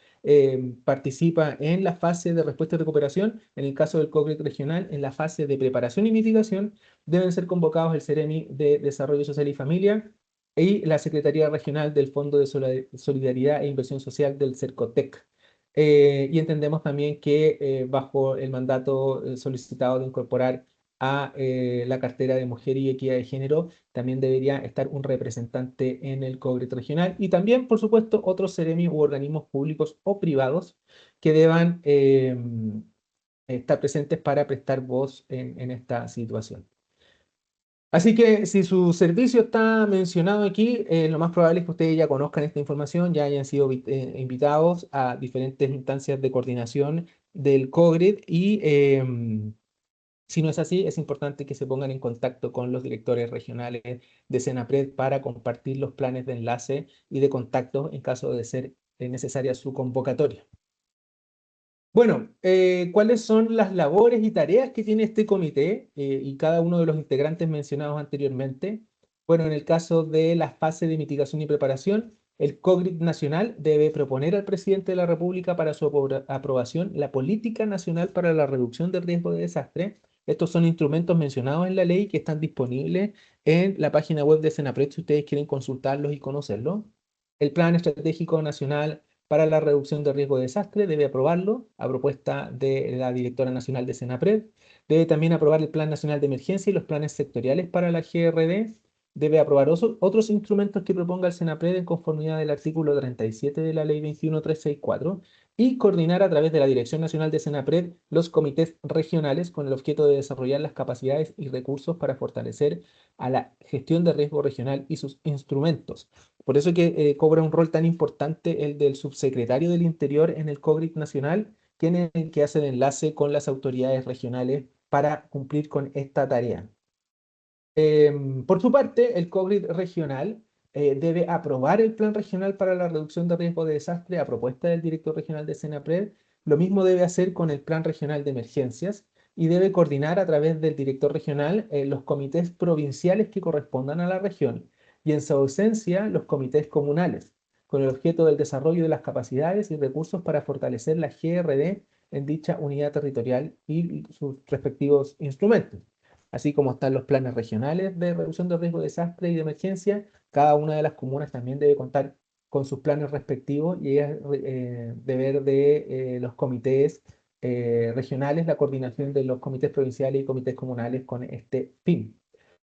participa en la fase de respuesta y recuperación, en el caso del COGRID regional, en la fase de preparación y mitigación, deben ser convocados el Ceremi de Desarrollo Social y Familia y la Secretaría Regional del Fondo de Solidaridad e Inversión Social del CERCOTEC. Y entendemos también que bajo el mandato solicitado de incorporar a la cartera de Mujer y Equidad de Género, también debería estar un representante en el COGRID regional y también, por supuesto, otros Ceremi u organismos públicos o privados que deban estar presentes para prestar voz en esta situación. Así que si su servicio está mencionado aquí, lo más probable es que ustedes ya conozcan esta información, ya hayan sido invitados a diferentes instancias de coordinación del COGRID y si no es así, es importante que se pongan en contacto con los directores regionales de Senapred para compartir los planes de enlace y de contacto en caso de ser necesaria su convocatoria. Bueno, ¿cuáles son las labores y tareas que tiene este comité y cada uno de los integrantes mencionados anteriormente? Bueno, en el caso de la fase de mitigación y preparación, el COGRID nacional debe proponer al presidente de la República para su aprobación la Política Nacional para la Reducción del Riesgo de Desastre. Estos son instrumentos mencionados en la ley que están disponibles en la página web de Senapred si ustedes quieren consultarlos y conocerlos. El Plan Estratégico Nacional para la Reducción de Riesgo de Desastre debe aprobarlo a propuesta de la directora nacional de Senapred. Debe también aprobar el Plan Nacional de Emergencia y los planes sectoriales para la GRD. Debe aprobar otros instrumentos que proponga el Senapred en conformidad del artículo 37 de la Ley 21364 y coordinar a través de la Dirección Nacional de Senapred los comités regionales con el objeto de desarrollar las capacidades y recursos para fortalecer a la gestión de riesgo regional y sus instrumentos. Por eso que cobra un rol tan importante el del subsecretario del Interior en el COGRID nacional, quien es el que hace el enlace con las autoridades regionales para cumplir con esta tarea. Por su parte, el COGRID regional debe aprobar el Plan Regional para la Reducción de Riesgo de Desastre a propuesta del director regional de Senapred. Lo mismo debe hacer con el Plan Regional de Emergencias y debe coordinar a través del director regional los comités provinciales que correspondan a la región y en su ausencia los comités comunales, con el objeto del desarrollo de las capacidades y recursos para fortalecer la GRD en dicha unidad territorial y sus respectivos instrumentos. Así como están los planes regionales de reducción de riesgo de desastre y de emergencia, cada una de las comunas también debe contar con sus planes respectivos y es deber de los comités regionales, la coordinación de los comités provinciales y comités comunales con este fin.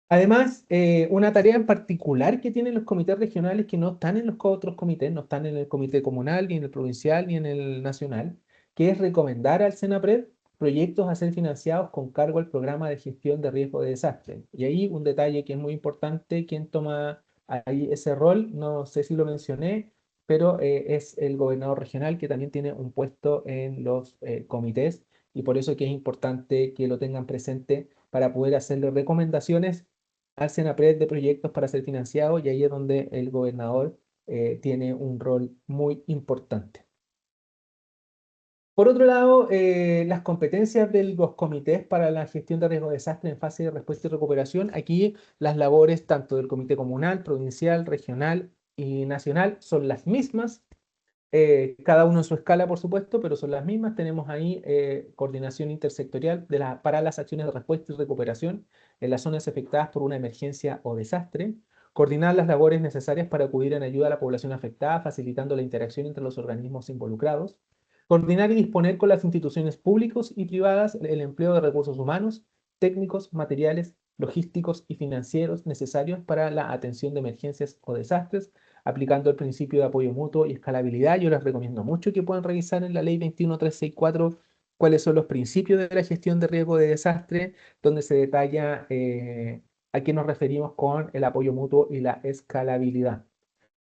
Además, una tarea en particular que tienen los comités regionales que no están en los otros comités, no están en el comité comunal, ni en el provincial, ni en el nacional, que es recomendar al Senapred proyectos a ser financiados con cargo al programa de gestión de riesgo de desastre. Y ahí un detalle que es muy importante, quien toma ahí ese rol, no sé si lo mencioné, pero es el gobernador regional que también tiene un puesto en los comités y por eso que es importante que lo tengan presente para poder hacerle recomendaciones al Senapred de proyectos para ser financiados y ahí es donde el gobernador tiene un rol muy importante. Por otro lado, las competencias de los comités para la gestión de riesgo de desastre en fase de respuesta y recuperación, aquí las labores tanto del comité comunal, provincial, regional y nacional son las mismas, cada uno en su escala, por supuesto, pero son las mismas. Tenemos ahí coordinación intersectorial para las acciones de respuesta y recuperación en las zonas afectadas por una emergencia o desastre, coordinar las labores necesarias para acudir en ayuda a la población afectada, facilitando la interacción entre los organismos involucrados, Coordinar y disponer con las instituciones públicas y privadas el empleo de recursos humanos, técnicos, materiales, logísticos y financieros necesarios para la atención de emergencias o desastres, aplicando el principio de apoyo mutuo y escalabilidad. Yo les recomiendo mucho que puedan revisar en la ley 21364 cuáles son los principios de la gestión de riesgo de desastre, donde se detalla a qué nos referimos con el apoyo mutuo y la escalabilidad.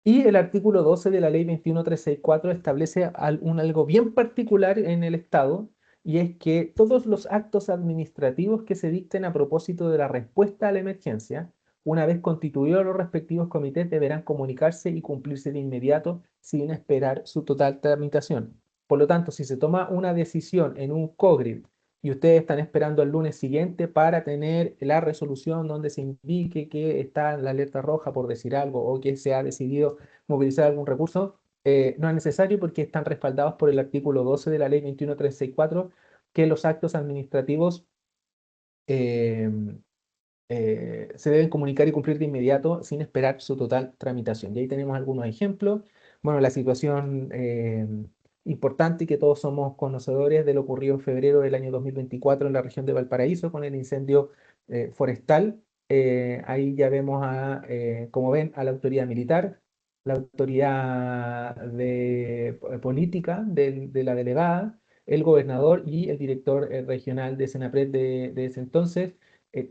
Y el artículo 12 de la ley 21364 establece algo bien particular en el Estado, y es que todos los actos administrativos que se dicten a propósito de la respuesta a la emergencia, una vez constituidos los respectivos comités, deberán comunicarse y cumplirse de inmediato sin esperar su total tramitación. Por lo tanto, si se toma una decisión en un COGRID y ustedes están esperando el lunes siguiente para tener la resolución donde se indique que está en la alerta roja, por decir algo, o que se ha decidido movilizar algún recurso, no es necesario porque están respaldados por el artículo 12 de la ley 21364, que los actos administrativos eh, se deben comunicar y cumplir de inmediato sin esperar su total tramitación. Y ahí tenemos algunos ejemplos. Bueno, la situación importante, que todos somos conocedores de lo ocurrido en febrero del año 2024 en la región de Valparaíso con el incendio forestal. Ahí ya vemos, como ven, a la autoridad militar, la autoridad política de la delegada, el gobernador y el director regional de Senapred de ese entonces,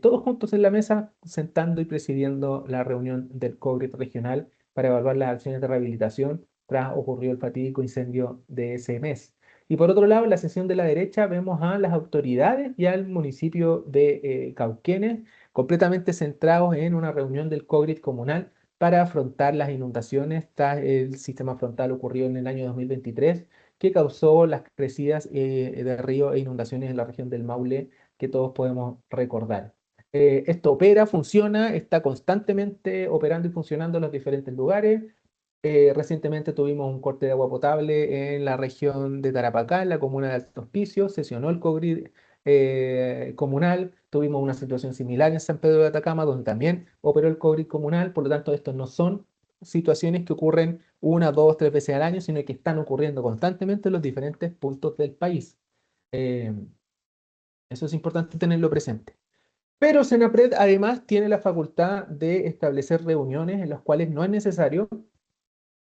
todos juntos en la mesa, sentando y presidiendo la reunión del COGRID regional para evaluar las acciones de rehabilitación tras ocurrió el fatídico incendio de ese mes. Y por otro lado, en la sesión de la derecha vemos a las autoridades y al municipio de Cauquenes completamente centrados en una reunión del COGRID comunal para afrontar las inundaciones tras el sistema frontal ocurrido en el año 2023, que causó las crecidas de río e inundaciones en la región del Maule, que todos podemos recordar. Esto opera, funciona, está constantemente operando y funcionando en los diferentes lugares. Recientemente tuvimos un corte de agua potable en la región de Tarapacá, en la comuna de Alto Hospicio, sesionó el COGRID comunal, tuvimos una situación similar en San Pedro de Atacama, donde también operó el COGRID comunal. Por lo tanto, estos no son situaciones que ocurren una, dos, tres veces al año, sino que están ocurriendo constantemente en los diferentes puntos del país. Eh, Eso es importante tenerlo presente. Pero Senapred además tiene la facultad de establecer reuniones en las cuales no es necesario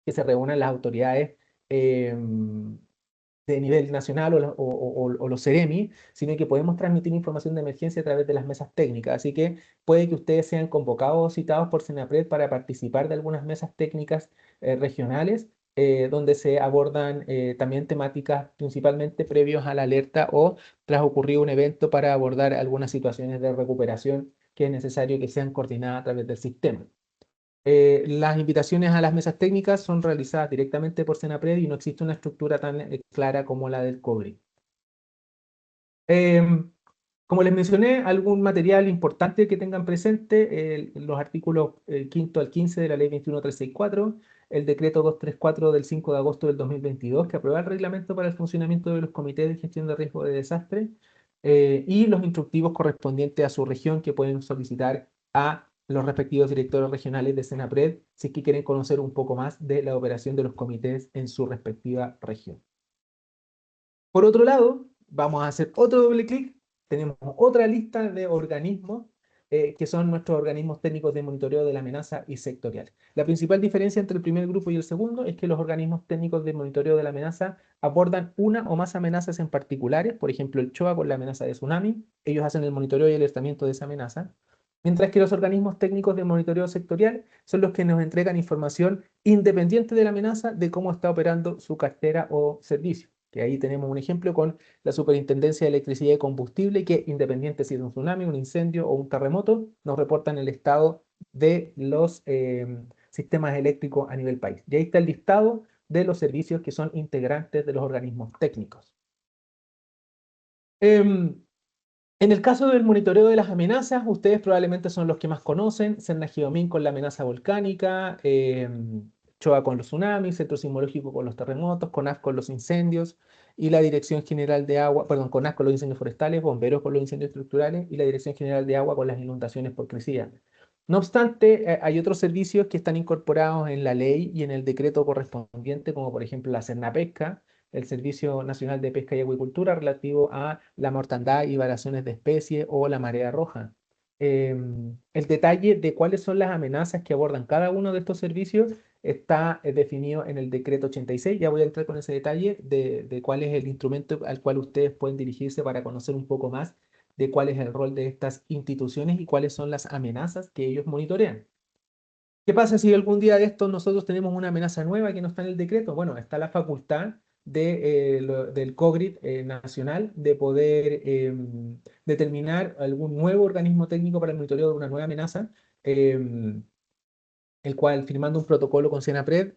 que se reúnan las autoridades de nivel nacional o los CEREMI, sino que podemos transmitir información de emergencia a través de las mesas técnicas. Así que puede que ustedes sean convocados o citados por Senapred para participar de algunas mesas técnicas regionales, donde se abordan también temáticas principalmente previos a la alerta o tras ocurrir un evento, para abordar algunas situaciones de recuperación que es necesario que sean coordinadas a través del sistema. Las invitaciones a las mesas técnicas son realizadas directamente por Senapred y no existe una estructura tan clara como la del COGRID. Como les mencioné, algún material importante que tengan presente, los artículos 5º al 15 de la ley 21364, el decreto 234 del 5 de agosto del 2022, que aprueba el reglamento para el funcionamiento de los comités de gestión de riesgo de desastre, y los instructivos correspondientes a su región, que pueden solicitar a los respectivos directores regionales de Senapred si es que quieren conocer un poco más de la operación de los comités en su respectiva región. Por otro lado, vamos a hacer otro doble clic. Tenemos otra lista de organismos que son nuestros organismos técnicos de monitoreo de la amenaza y sectorial. La principal diferencia entre el primer grupo y el segundo es que los organismos técnicos de monitoreo de la amenaza abordan una o más amenazas en particulares, por ejemplo el CHOA con la amenaza de tsunami. Ellos hacen el monitoreo y alertamiento de esa amenaza. Mientras que los organismos técnicos de monitoreo sectorial son los que nos entregan información independiente de la amenaza de cómo está operando su cartera o servicio. Que ahí tenemos un ejemplo con la Superintendencia de Electricidad y Combustible, que independiente si es un tsunami, un incendio o un terremoto, nos reportan el estado de los sistemas eléctricos a nivel país. Y ahí está el listado de los servicios que son integrantes de los organismos técnicos. En el caso del monitoreo de las amenazas, ustedes probablemente son los que más conocen: Cernagiomín con la amenaza volcánica, CHOA con los tsunamis, Centro Sismológico con los terremotos, CONAF con los incendios, y la Dirección General de Agua, perdón, CONAF con los incendios forestales, Bomberos con los incendios estructurales y la Dirección General de Agua con las inundaciones por crecida. No obstante, hay otros servicios que están incorporados en la ley y en el decreto correspondiente, como por ejemplo la Cernapesca, el Servicio Nacional de Pesca y Acuicultura relativo a la mortandad y variaciones de especies o la marea roja. El detalle de cuáles son las amenazas que abordan cada uno de estos servicios está definido en el decreto 86. Ya voy a entrar con ese detalle de cuál es el instrumento al cual ustedes pueden dirigirse para conocer un poco más de cuál es el rol de estas instituciones y cuáles son las amenazas que ellos monitorean. ¿Qué pasa si algún día de estos nosotros tenemos una amenaza nueva que no está en el decreto? Bueno, está la facultad del COGRID nacional de poder determinar algún nuevo organismo técnico para el monitoreo de una nueva amenaza, el cual, firmando un protocolo con Senapred,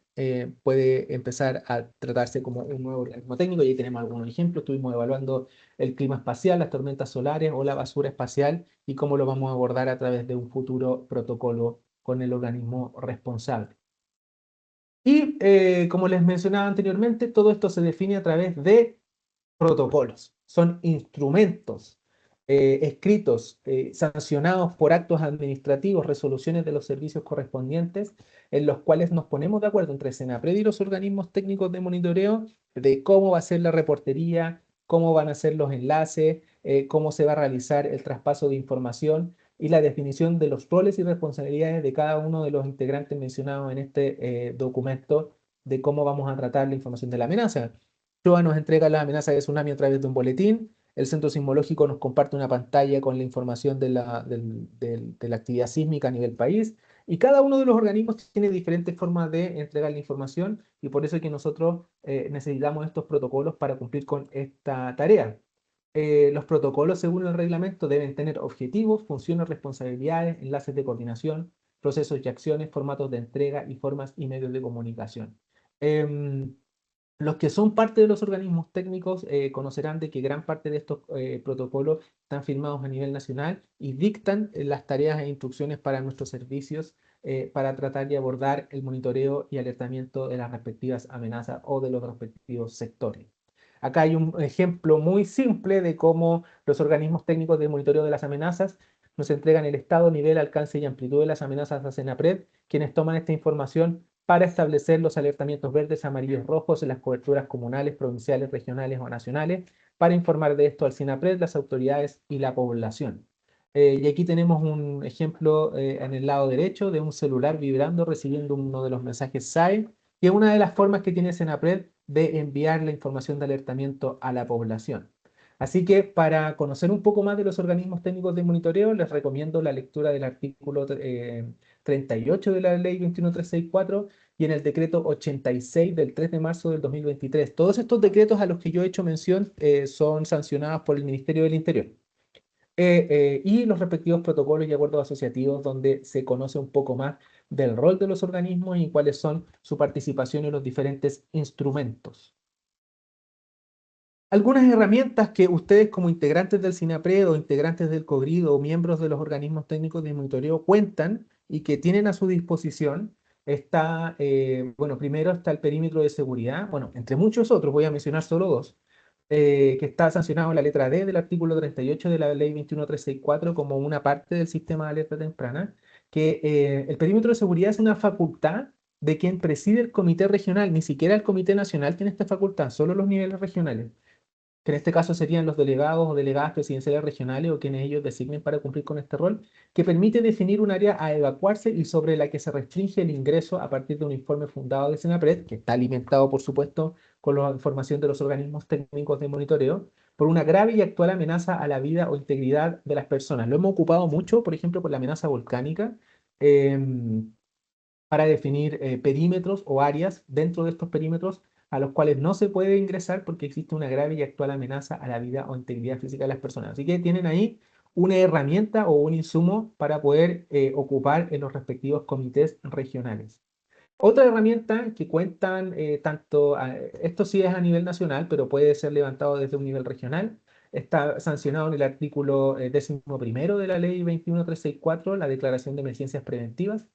puede empezar a tratarse como un nuevo organismo técnico. Y ahí tenemos algunos ejemplos. Estuvimos evaluando el clima espacial, las tormentas solares o la basura espacial y cómo lo vamos a abordar a través de un futuro protocolo con el organismo responsable. Y como les mencionaba anteriormente, todo esto se define a través de protocolos. Son instrumentos escritos, sancionados por actos administrativos, resoluciones de los servicios correspondientes, en los cuales nos ponemos de acuerdo entre Senapred y los organismos técnicos de monitoreo de cómo va a ser la reportería, cómo van a ser los enlaces, cómo se va a realizar el traspaso de información y la definición de los roles y responsabilidades de cada uno de los integrantes mencionados en este documento de cómo vamos a tratar la información de la amenaza. Shoah nos entrega la amenaza de tsunami a través de un boletín. El Centro Sismológico nos comparte una pantalla con la información de la actividad sísmica a nivel país. Y cada uno de los organismos tiene diferentes formas de entregar la información y por eso es que nosotros necesitamos estos protocolos para cumplir con esta tarea. Los protocolos, según el reglamento, deben tener objetivos, funciones, responsabilidades, enlaces de coordinación, procesos y acciones, formatos de entrega y formas y medios de comunicación. Los que son parte de los organismos técnicos conocerán de que gran parte de estos protocolos están firmados a nivel nacional y dictan las tareas e instrucciones para nuestros servicios para tratar de abordar el monitoreo y alertamiento de las respectivas amenazas o de los respectivos sectores. Acá hay un ejemplo muy simple de cómo los organismos técnicos de monitoreo de las amenazas nos entregan el estado, nivel, alcance y amplitud de las amenazas a Senapred, quienes toman esta información para establecer los alertamientos verdes, amarillos, rojos en las coberturas comunales, provinciales, regionales o nacionales, para informar de esto al SINAPRED, las autoridades y la población. Y aquí tenemos un ejemplo en el lado derecho de un celular vibrando, recibiendo uno de los mensajes SAE, que es una de las formas que tiene SENAPRED de enviar la información de alertamiento a la población. Así que para conocer un poco más de los organismos técnicos de monitoreo, les recomiendo la lectura del artículo 38 de la ley 21364 y en el decreto 86 del 3 de marzo del 2023. Todos estos decretos a los que yo he hecho mención son sancionados por el Ministerio del Interior. Y los respectivos protocolos y acuerdos asociativos donde se conoce un poco más del rol de los organismos y cuáles son su participación en los diferentes instrumentos. Algunas herramientas que ustedes como integrantes del SINAPRED o integrantes del COGRID o miembros de los organismos técnicos de monitoreo cuentan y que tienen a su disposición está, bueno, primero está el perímetro de seguridad, bueno, entre muchos otros, voy a mencionar solo dos, que está sancionado en la letra D del artículo 38 de la ley 21364 como una parte del sistema de alerta temprana, que el perímetro de seguridad es una facultad de quien preside el comité regional, ni siquiera el comité nacional tiene esta facultad, solo los niveles regionales, que en este caso serían los delegados o delegadas presidenciales regionales o quienes ellos designen para cumplir con este rol, que permite definir un área a evacuarse y sobre la que se restringe el ingreso a partir de un informe fundado de SENAPRED, que está alimentado, por supuesto, con la información de los organismos técnicos de monitoreo, por una grave y actual amenaza a la vida o integridad de las personas. Lo hemos ocupado mucho, por ejemplo, con la amenaza volcánica, para definir perímetros o áreas dentro de estos perímetros a los cuales no se puede ingresar porque existe una grave y actual amenaza a la vida o integridad física de las personas. Así que tienen ahí una herramienta o un insumo para poder ocupar en los respectivos comités regionales. Otra herramienta que cuentan esto sí es a nivel nacional, pero puede ser levantado desde un nivel regional, está sancionado en el artículo 11º de la ley 21364, la declaración de emergencias preventivas,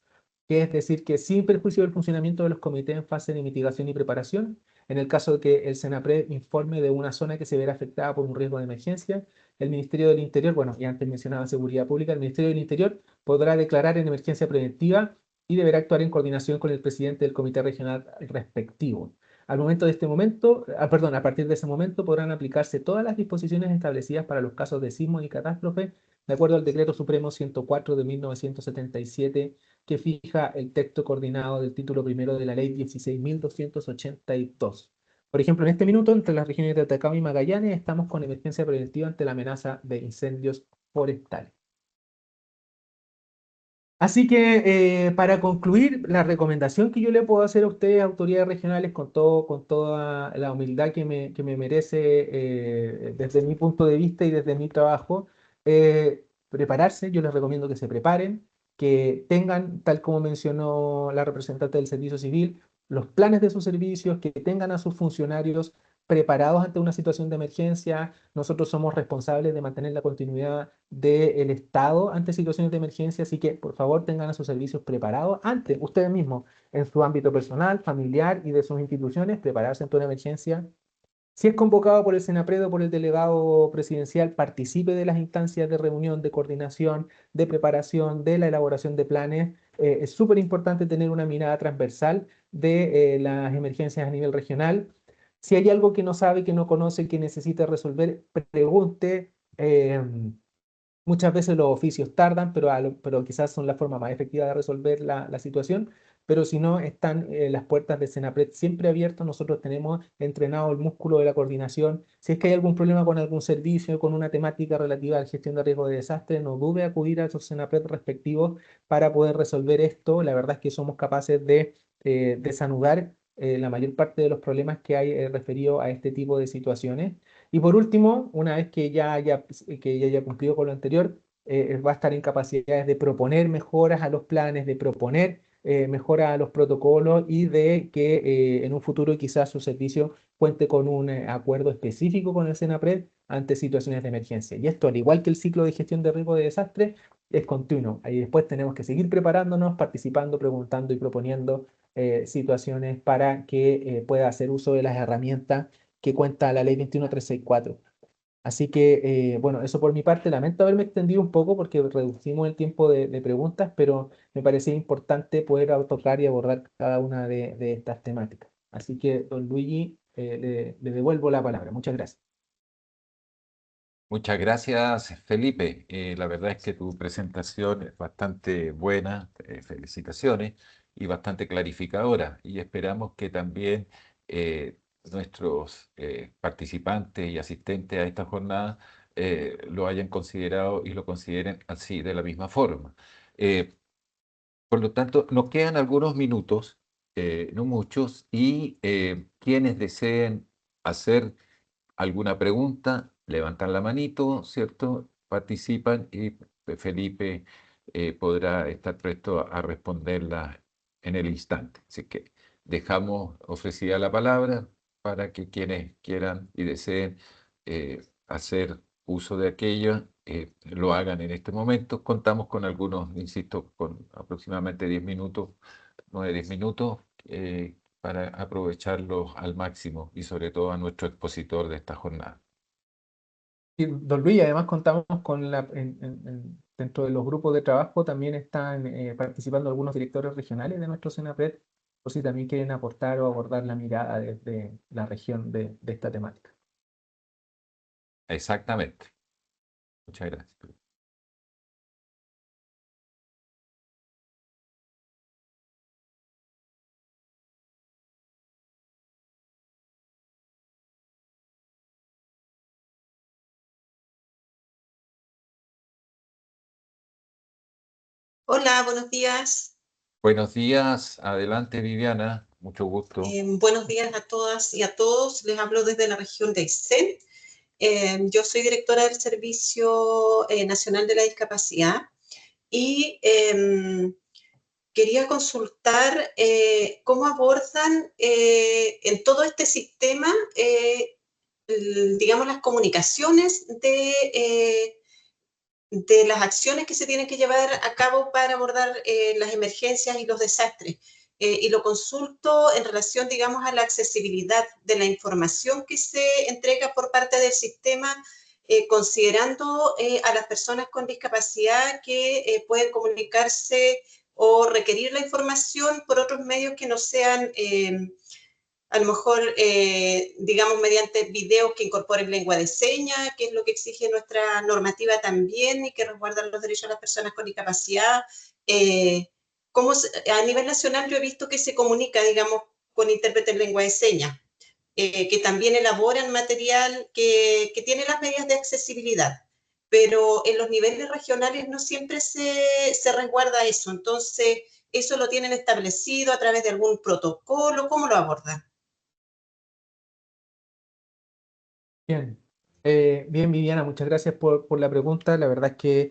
que es decir, que sin perjuicio del funcionamiento de los comités en fase de mitigación y preparación, en el caso de que el SENAPRED informe de una zona que se verá afectada por un riesgo de emergencia, el Ministerio del Interior, bueno, y antes mencionaba Seguridad Pública, el Ministerio del Interior podrá declarar en emergencia preventiva y deberá actuar en coordinación con el presidente del comité regional respectivo. Al momento de este momento, perdón, a partir de ese momento podrán aplicarse todas las disposiciones establecidas para los casos de sismo y catástrofe, de acuerdo al Decreto Supremo 104 de 1977, que fija el texto coordinado del título primero de la Ley 16.282. Por ejemplo, en este minuto, entre las regiones de Atacama y Magallanes, estamos con emergencia preventiva ante la amenaza de incendios forestales. Así que para concluir, la recomendación que yo le puedo hacer a ustedes, autoridades regionales, con toda la humildad que me merece desde mi punto de vista y desde mi trabajo, prepararse. Yo les recomiendo que se preparen, que tengan, tal como mencionó la representante del Servicio Civil, los planes de sus servicios, que tengan a sus funcionarios preparados ante una situación de emergencia. Nosotros somos responsables de mantener la continuidad del Estado ante situaciones de emergencia, así que por favor tengan a sus servicios preparados antes, ustedes mismos, en su ámbito personal, familiar y de sus instituciones, prepararse ante una emergencia. Si es convocado por el Senapred o por el delegado presidencial, participe de las instancias de reunión, de coordinación, de preparación, de la elaboración de planes. Es súper importante tener una mirada transversal de las emergencias a nivel regional. Si hay algo que no sabe, que no conoce, que necesita resolver, pregunte. Muchas veces los oficios tardan, pero quizás son la forma más efectiva de resolver la situación. Pero si no, están las puertas de Senapred siempre abiertas. Nosotros tenemos entrenado el músculo de la coordinación. Si es que hay algún problema con algún servicio, con una temática relativa a la gestión de riesgo de desastre, no dude acudir a esos Senapred respectivos para poder resolver esto. La verdad es que somos capaces de desanudar la mayor parte de los problemas que hay referido a este tipo de situaciones. Y por último, una vez que ya haya cumplido con lo anterior, va a estar en capacidades de proponer mejoras a los planes, de proponer mejoras a los protocolos y de que en un futuro quizás su servicio cuente con un acuerdo específico con el Senapred ante situaciones de emergencia. Y esto, al igual que el ciclo de gestión de riesgo de desastre, es continuo. Ahí después tenemos que seguir preparándonos, participando, preguntando y proponiendo situaciones para que pueda hacer uso de las herramientas que cuenta la ley 21364. Así que, bueno, eso por mi parte. Lamento haberme extendido un poco porque reducimos el tiempo de preguntas, pero me parecía importante poder tocar y abordar cada una de estas temáticas. Así que, don Luigi, le devuelvo la palabra. Muchas gracias. Muchas gracias, Felipe. La verdad es que tu presentación es bastante buena, felicitaciones, y bastante clarificadora. Y esperamos que también nuestros participantes y asistentes a esta jornada lo hayan considerado y lo consideren así, de la misma forma. Por lo tanto, nos quedan algunos minutos, no muchos, y quienes deseen hacer alguna pregunta, levantan la manito, ¿cierto? Participan y Felipe podrá estar presto a responderla en el instante. Así que dejamos ofrecida la palabra para que quienes quieran y deseen hacer uso de aquello lo hagan en este momento. Contamos con algunos, insisto, con aproximadamente 10 minutos, 9-10 minutos. Para aprovecharlos al máximo y sobre todo a nuestro expositor de esta jornada. Y, don Luis, además contamos con dentro de los grupos de trabajo también están participando algunos directores regionales de nuestro Senapred, por si también quieren aportar o abordar la mirada desde la región de esta temática. Exactamente. Muchas gracias. Hola, buenos días. Buenos días, adelante Viviana, mucho gusto. Buenos días a todas y a todos. Les hablo desde la región de Aysén. Yo soy directora del Servicio Nacional de la Discapacidad y quería consultar cómo abordan en todo este sistema, digamos, las comunicaciones de las acciones que se tienen que llevar a cabo para abordar las emergencias y los desastres. Y lo consulto en relación, digamos, a la accesibilidad de la información que se entrega por parte del sistema, considerando a las personas con discapacidad que pueden comunicarse o requerir la información por otros medios que no sean a lo mejor, digamos, mediante videos que incorporen lengua de señas, que es lo que exige nuestra normativa también y que resguarda los derechos de las personas con discapacidad. A nivel nacional yo he visto que se comunica, digamos, con intérpretes en lengua de señas, que también elaboran material que tiene las medidas de accesibilidad, pero en los niveles regionales no siempre se resguarda eso. Entonces, ¿eso lo tienen establecido a través de algún protocolo? ¿Cómo lo abordan? Bien, bien Viviana, muchas gracias por la pregunta. La verdad es que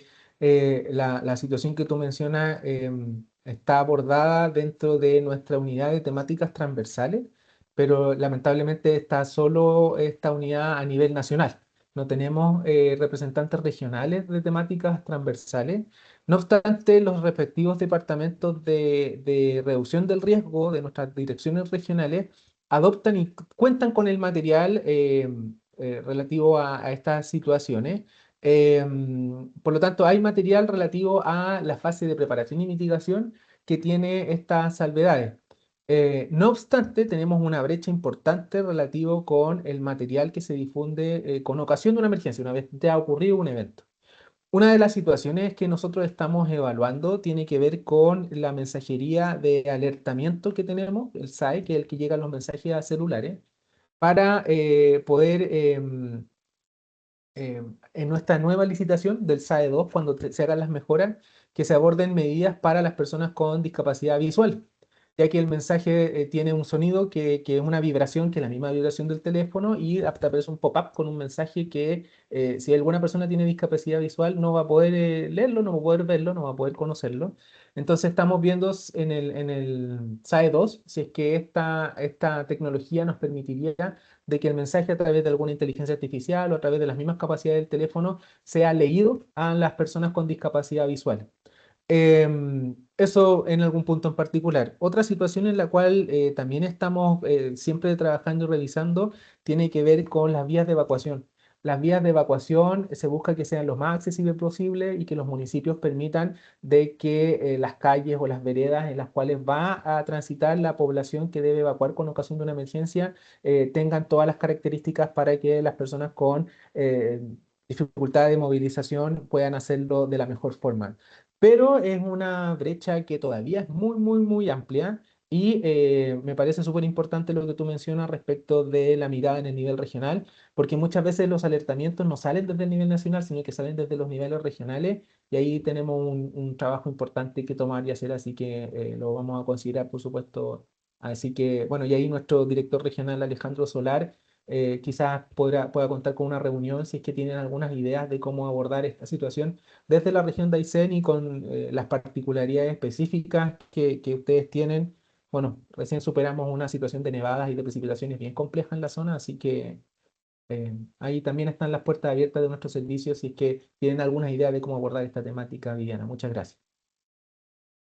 la situación que tú mencionas está abordada dentro de nuestra unidad de temáticas transversales, pero lamentablemente está solo esta unidad a nivel nacional. No tenemos representantes regionales de temáticas transversales. No obstante, los respectivos departamentos de reducción del riesgo de nuestras direcciones regionales adoptan y cuentan con el material relativo a estas situaciones. Por lo tanto, hay material relativo a la fase de preparación y mitigación que tiene estas salvedades. No obstante, tenemos una brecha importante relativo con el material que se difunde con ocasión de una emergencia, una vez ya ha ocurrido un evento. Una de las situaciones que nosotros estamos evaluando tiene que ver con la mensajería de alertamiento que tenemos, el SAE, que es el que llega a los mensajes a celulares, para poder, en nuestra nueva licitación del SAE 2, cuando se hagan las mejoras, que se aborden medidas para las personas con discapacidad visual, ya que el mensaje tiene un sonido que es una vibración, que es la misma vibración del teléfono, y aparece un pop-up con un mensaje que si alguna persona tiene discapacidad visual no va a poder leerlo, no va a poder verlo, no va a poder conocerlo. Entonces estamos viendo en el SAE 2 si es que esta tecnología nos permitiría de que el mensaje a través de alguna inteligencia artificial o a través de las mismas capacidades del teléfono sea leído a las personas con discapacidad visual. Eso en algún punto en particular. Otra situación en la cual también estamos siempre trabajando y revisando tiene que ver con las vías de evacuación. Las vías de evacuación se busca que sean lo más accesibles posible y que los municipios permitan de que las calles o las veredas en las cuales va a transitar la población que debe evacuar con ocasión de una emergencia tengan todas las características para que las personas con dificultad de movilización puedan hacerlo de la mejor forma, pero es una brecha que todavía es muy, muy, muy amplia y me parece súper importante lo que tú mencionas respecto de la mirada en el nivel regional, porque muchas veces los alertamientos no salen desde el nivel nacional, sino que salen desde los niveles regionales y ahí tenemos un trabajo importante que tomar y hacer, así que lo vamos a considerar, por supuesto. Así que, bueno, y ahí nuestro director regional, Alejandro Solar, quizás pueda contar con una reunión si es que tienen algunas ideas de cómo abordar esta situación desde la región de Aysén y con las particularidades específicas que ustedes tienen. Bueno, recién superamos una situación de nevadas y de precipitaciones bien compleja en la zona, así que ahí también están las puertas abiertas de nuestros servicios si es que tienen alguna idea de cómo abordar esta temática, Viviana. Muchas gracias.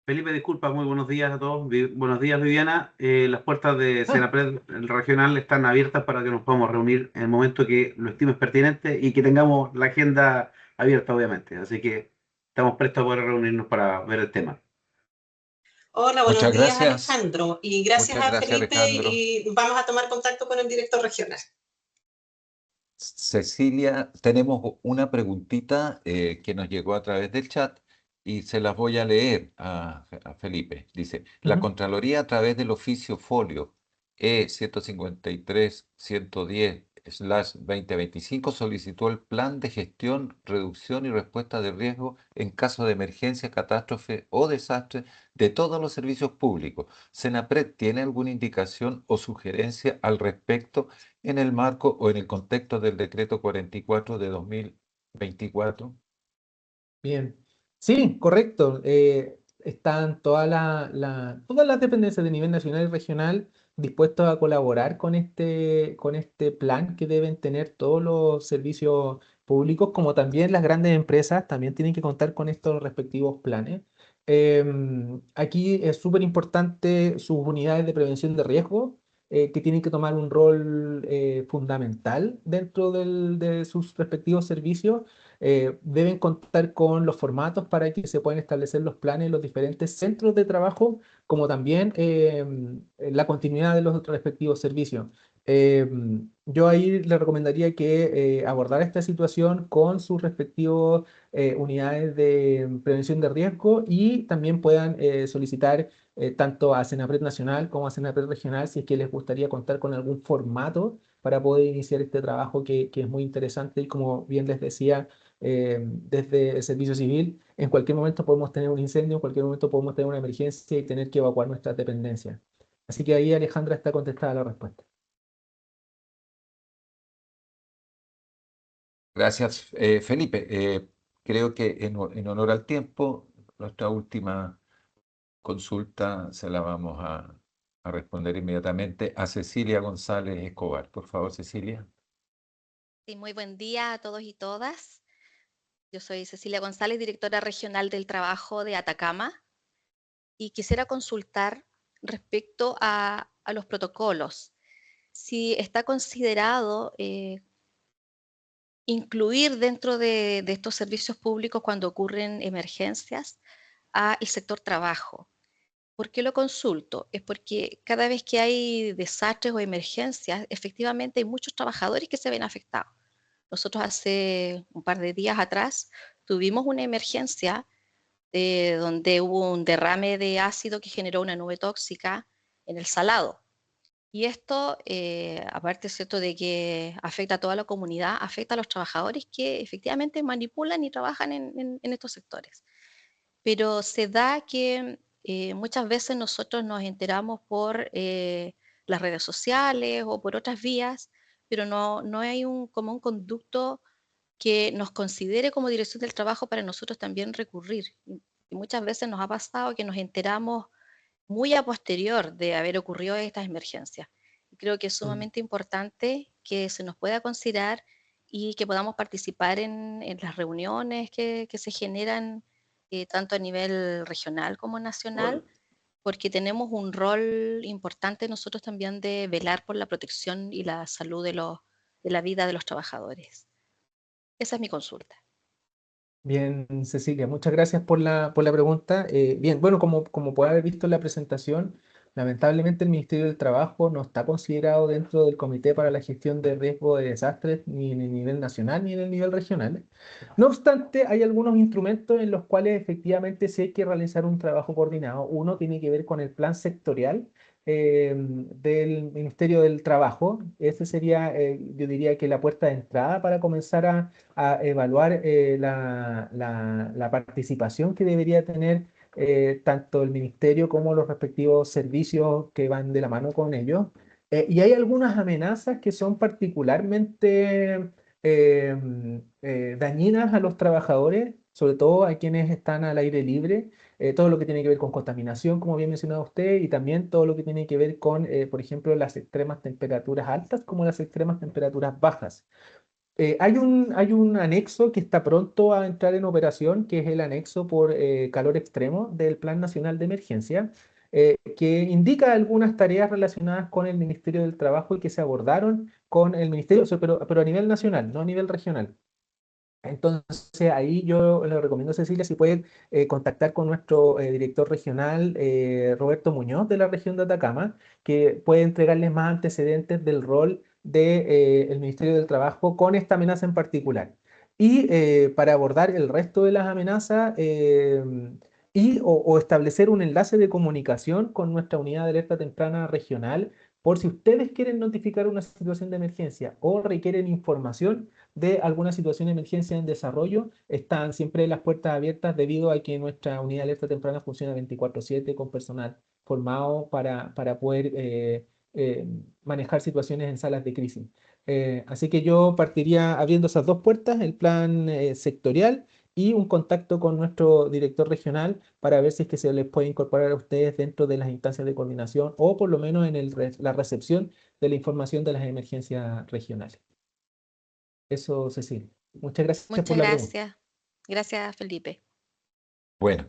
Felipe, disculpa, muy buenos días a todos. Buenos días, Viviana. Las puertas de Senapred regional están abiertas para que nos podamos reunir en el momento que lo estimes pertinente y que tengamos la agenda abierta, obviamente. Así que estamos prestos a poder reunirnos para ver el tema. Hola, buenos Muchas días gracias. Alejandro. Y gracias Muchas a gracias, Felipe Alejandro. y vamos a tomar contacto con el director regional. Cecilia, tenemos una preguntita que nos llegó a través del chat y se las voy a leer a Felipe. Dice, la Ujú. Contraloría a través del oficio folio E153-110/2025 solicitó el plan de gestión, reducción y respuesta de riesgo en caso de emergencia, catástrofe o desastre de todos los servicios públicos. ¿Senapred tiene alguna indicación o sugerencia al respecto en el marco o en el contexto del decreto 44 de 2024? Bien. Sí, correcto. Están todas las dependencias de nivel nacional y regional dispuestas a colaborar con este plan que deben tener todos los servicios públicos, como también las grandes empresas también tienen que contar con estos respectivos planes. Aquí es súper importante sus unidades de prevención de riesgo. que tienen que tomar un rol fundamental dentro de sus respectivos servicios. Deben contar con los formatos para que se puedan establecer los planes en los diferentes centros de trabajo, como también la continuidad de los respectivos servicios. Yo ahí le recomendaría que abordara esta situación con sus respectivos unidades de prevención de riesgo y también puedan solicitar tanto a Senapred Nacional como a Senapred Regional si es que les gustaría contar con algún formato para poder iniciar este trabajo que es muy interesante y como bien les decía, desde el servicio civil, en cualquier momento podemos tener un incendio, en cualquier momento podemos tener una emergencia y tener que evacuar nuestras dependencias. Así que ahí, Alejandra, está contestada la respuesta. Gracias, Felipe. Creo que en honor al tiempo, nuestra última consulta se la vamos a responder inmediatamente a Cecilia González Escobar. Por favor, Cecilia. Sí, muy buen día a todos y todas. Yo soy Cecilia González, directora regional del trabajo de Atacama, y quisiera consultar respecto a los protocolos. Si está considerado incluir dentro de estos servicios públicos cuando ocurren emergencias al sector trabajo. ¿Por qué lo consulto? Es porque cada vez que hay desastres o emergencias, efectivamente hay muchos trabajadores que se ven afectados. Nosotros hace un par de días atrás tuvimos una emergencia donde hubo un derrame de ácido que generó una nube tóxica en el salado. Y esto, aparte ¿cierto? De que afecta a toda la comunidad, afecta a los trabajadores que efectivamente manipulan y trabajan en estos sectores. Pero se da que muchas veces nosotros nos enteramos por las redes sociales o por otras vías, pero no hay como un conducto que nos considere como dirección del trabajo para nosotros también recurrir. Y muchas veces nos ha pasado que nos enteramos muy a posterior de haber ocurrido estas emergencias. Y creo que es sumamente importante que se nos pueda considerar y que podamos participar en las reuniones que se generan tanto a nivel regional como nacional, porque tenemos un rol importante nosotros también de velar por la protección y la salud de la vida de los trabajadores. Esa es mi consulta. Bien, Cecilia, muchas gracias por la pregunta. Bien, bueno, como puede haber visto en la presentación, lamentablemente el Ministerio del Trabajo no está considerado dentro del Comité para la Gestión de Riesgo de Desastres ni en el nivel nacional ni en el nivel regional. No obstante, hay algunos instrumentos en los cuales efectivamente sí hay que realizar un trabajo coordinado. Uno tiene que ver con el plan sectorial del Ministerio del Trabajo. Ese sería, yo diría que la puerta de entrada para comenzar a evaluar la participación que debería tener tanto el ministerio como los respectivos servicios que van de la mano con ellos. Y hay algunas amenazas que son particularmente dañinas a los trabajadores, sobre todo a quienes están al aire libre, todo lo que tiene que ver con contaminación, como bien mencionado usted, y también todo lo que tiene que ver con, por ejemplo, las extremas temperaturas altas como las extremas temperaturas bajas. Hay un anexo que está pronto a entrar en operación, que es el anexo por calor extremo del Plan Nacional de Emergencia, que indica algunas tareas relacionadas con el Ministerio del Trabajo y que se abordaron con el Ministerio, o sea, pero a nivel nacional, no a nivel regional. Entonces, ahí yo le recomiendo a Cecilia si puede contactar con nuestro director regional, Roberto Muñoz, de la región de Atacama, que puede entregarles más antecedentes del rol del Ministerio del Trabajo con esta amenaza en particular. Y para abordar el resto de las amenazas o establecer un enlace de comunicación con nuestra unidad de alerta temprana regional, por si ustedes quieren notificar una situación de emergencia o requieren información de alguna situación de emergencia en desarrollo, están siempre las puertas abiertas debido a que nuestra unidad de alerta temprana funciona 24/7 con personal formado para poder manejar situaciones en salas de crisis. Así que yo partiría abriendo esas dos puertas, el plan sectorial y un contacto con nuestro director regional para ver si es que se les puede incorporar a ustedes dentro de las instancias de coordinación o por lo menos en la recepción de la información de las emergencias regionales. Eso, Cecilia. Muchas gracias por Muchas la pregunta. gracias. Gracias, Felipe. Bueno,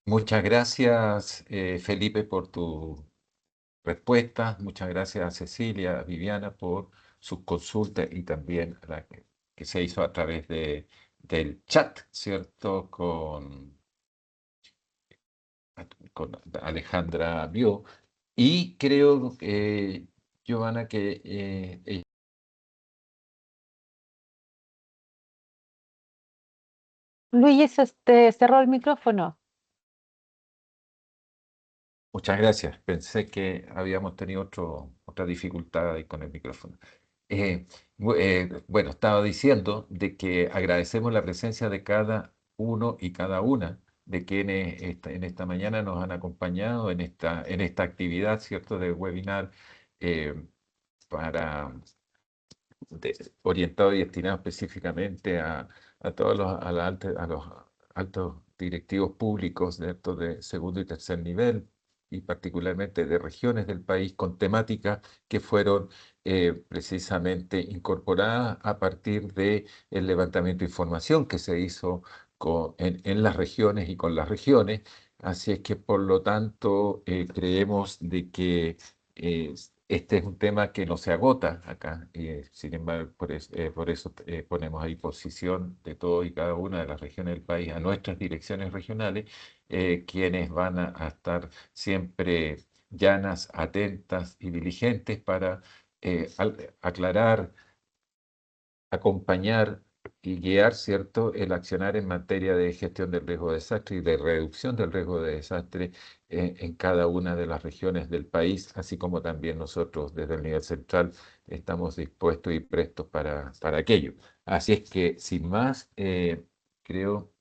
muchas gracias, Felipe, por tu respuestas. Muchas gracias a Cecilia, a Viviana por sus consultas y también a la que se hizo a través del chat, ¿cierto? Con Alejandra Bio. Y creo, Giovanna, que Luigi, cerró el micrófono. muchas gracias. Pensé que habíamos tenido otra dificultad ahí con el micrófono. Bueno, estaba diciendo de que agradecemos la presencia de cada uno y cada una de quienes en esta mañana nos han acompañado en esta actividad, ¿cierto?, de webinar para orientado y destinado específicamente a todos a los altos directivos públicos, ¿cierto?, de segundo y tercer nivel, y particularmente de regiones del país con temáticas que fueron precisamente incorporadas a partir del levantamiento de información que se hizo en las regiones y con las regiones. Así es que, por lo tanto, creemos de que este es un tema que no se agota acá. Sin embargo, por eso ponemos a disposición de todo y cada una de las regiones del país, a nuestras direcciones regionales, quienes van a estar siempre llanas, atentas y diligentes para aclarar, acompañar y guiar, ¿cierto?, el accionar en materia de gestión del riesgo de desastre y de reducción del riesgo de desastre en cada una de las regiones del país, así como también nosotros desde el nivel central estamos dispuestos y prestos para aquello. Así es que, sin más, creo,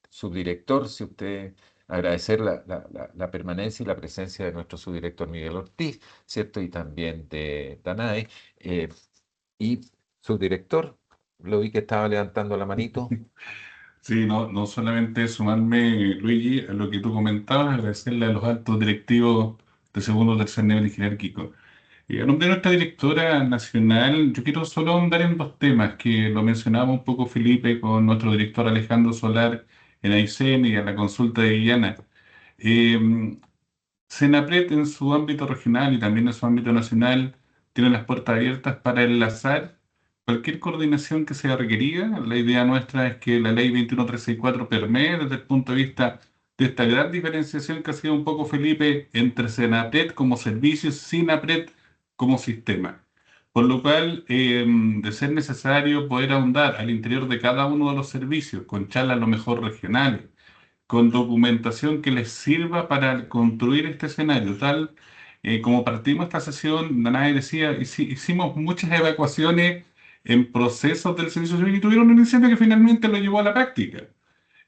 subdirector, si usted agradecer la permanencia y la presencia de nuestro subdirector Miguel Ortiz, ¿cierto?, y también de Danae, y subdirector, lo vi que estaba levantando la manito. Sí, no solamente sumarme, Luigi, a lo que tú comentabas, agradecerle a los altos directivos de segundo o tercer nivel jerárquico. Y a nombre de nuestra directora nacional, yo quiero solo ahondar en dos temas que lo mencionaba un poco Felipe con nuestro director Alejandro Solar en Aysén y a la consulta de Viviana. Eh, Senapred en su ámbito regional y también en su ámbito nacional tiene las puertas abiertas para enlazar cualquier coordinación que sea requerida. La idea nuestra es que la ley 21364 permee desde el punto de vista de esta gran diferenciación que ha sido un poco, Felipe, entre Senapred como servicio y Sinapred como sistema. Por lo cual, de ser necesario poder ahondar al interior de cada uno de los servicios, con charlas a lo mejor regionales, con documentación que les sirva para construir este escenario. Tal como partimos esta sesión, Danae decía, hicimos muchas evacuaciones en procesos del servicio civil y tuvieron un incendio que finalmente lo llevó a la práctica.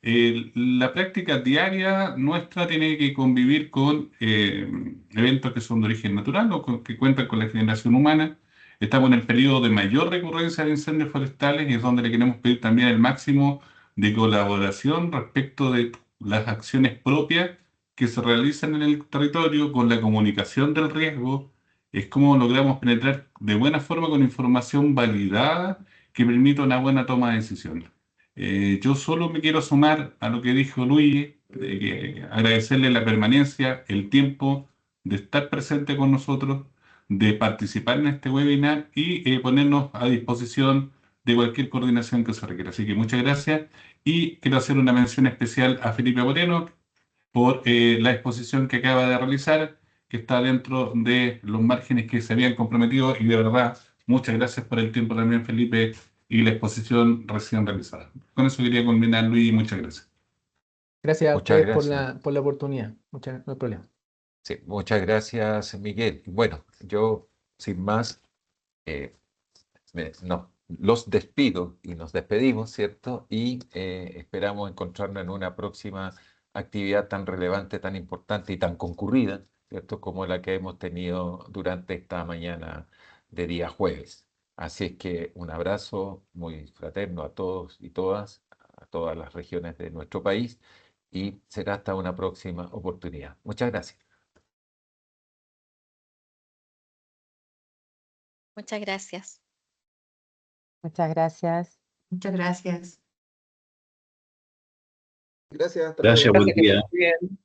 La práctica diaria nuestra tiene que convivir con eventos que son de origen natural o que cuentan con la generación humana. Estamos en el periodo de mayor recurrencia de incendios forestales y es donde le queremos pedir también el máximo de colaboración respecto de las acciones propias que se realizan en el territorio con la comunicación del riesgo. Es como logramos penetrar de buena forma con información validada que permita una buena toma de decisiones. Yo solo me quiero sumar a lo que dijo Luis, de agradecerle la permanencia, el tiempo de estar presente con nosotros, de participar en este webinar y ponernos a disposición de cualquier coordinación que se requiera. Así que muchas gracias y quiero hacer una mención especial a Felipe Moreno por la exposición que acaba de realizar, que está dentro de los márgenes que se habían comprometido y de verdad, muchas gracias por el tiempo también, Felipe, y la exposición recién realizada. Con eso quería culminar, Luis, y muchas gracias. Gracias a Muchas ustedes gracias. por la oportunidad. No hay problema. Sí, muchas gracias, Miguel. Bueno, yo, sin más, los despido y nos despedimos, ¿cierto? Y esperamos encontrarnos en una próxima actividad tan relevante, tan importante y tan concurrida, ¿cierto?, como la que hemos tenido durante esta mañana de día jueves. Así es que un abrazo muy fraterno a todos y todas, a todas las regiones de nuestro país, y será hasta una próxima oportunidad. Muchas gracias. Muchas gracias. Muchas gracias. Muchas gracias. Gracias, hasta Gracias, luego. buen día. Bien.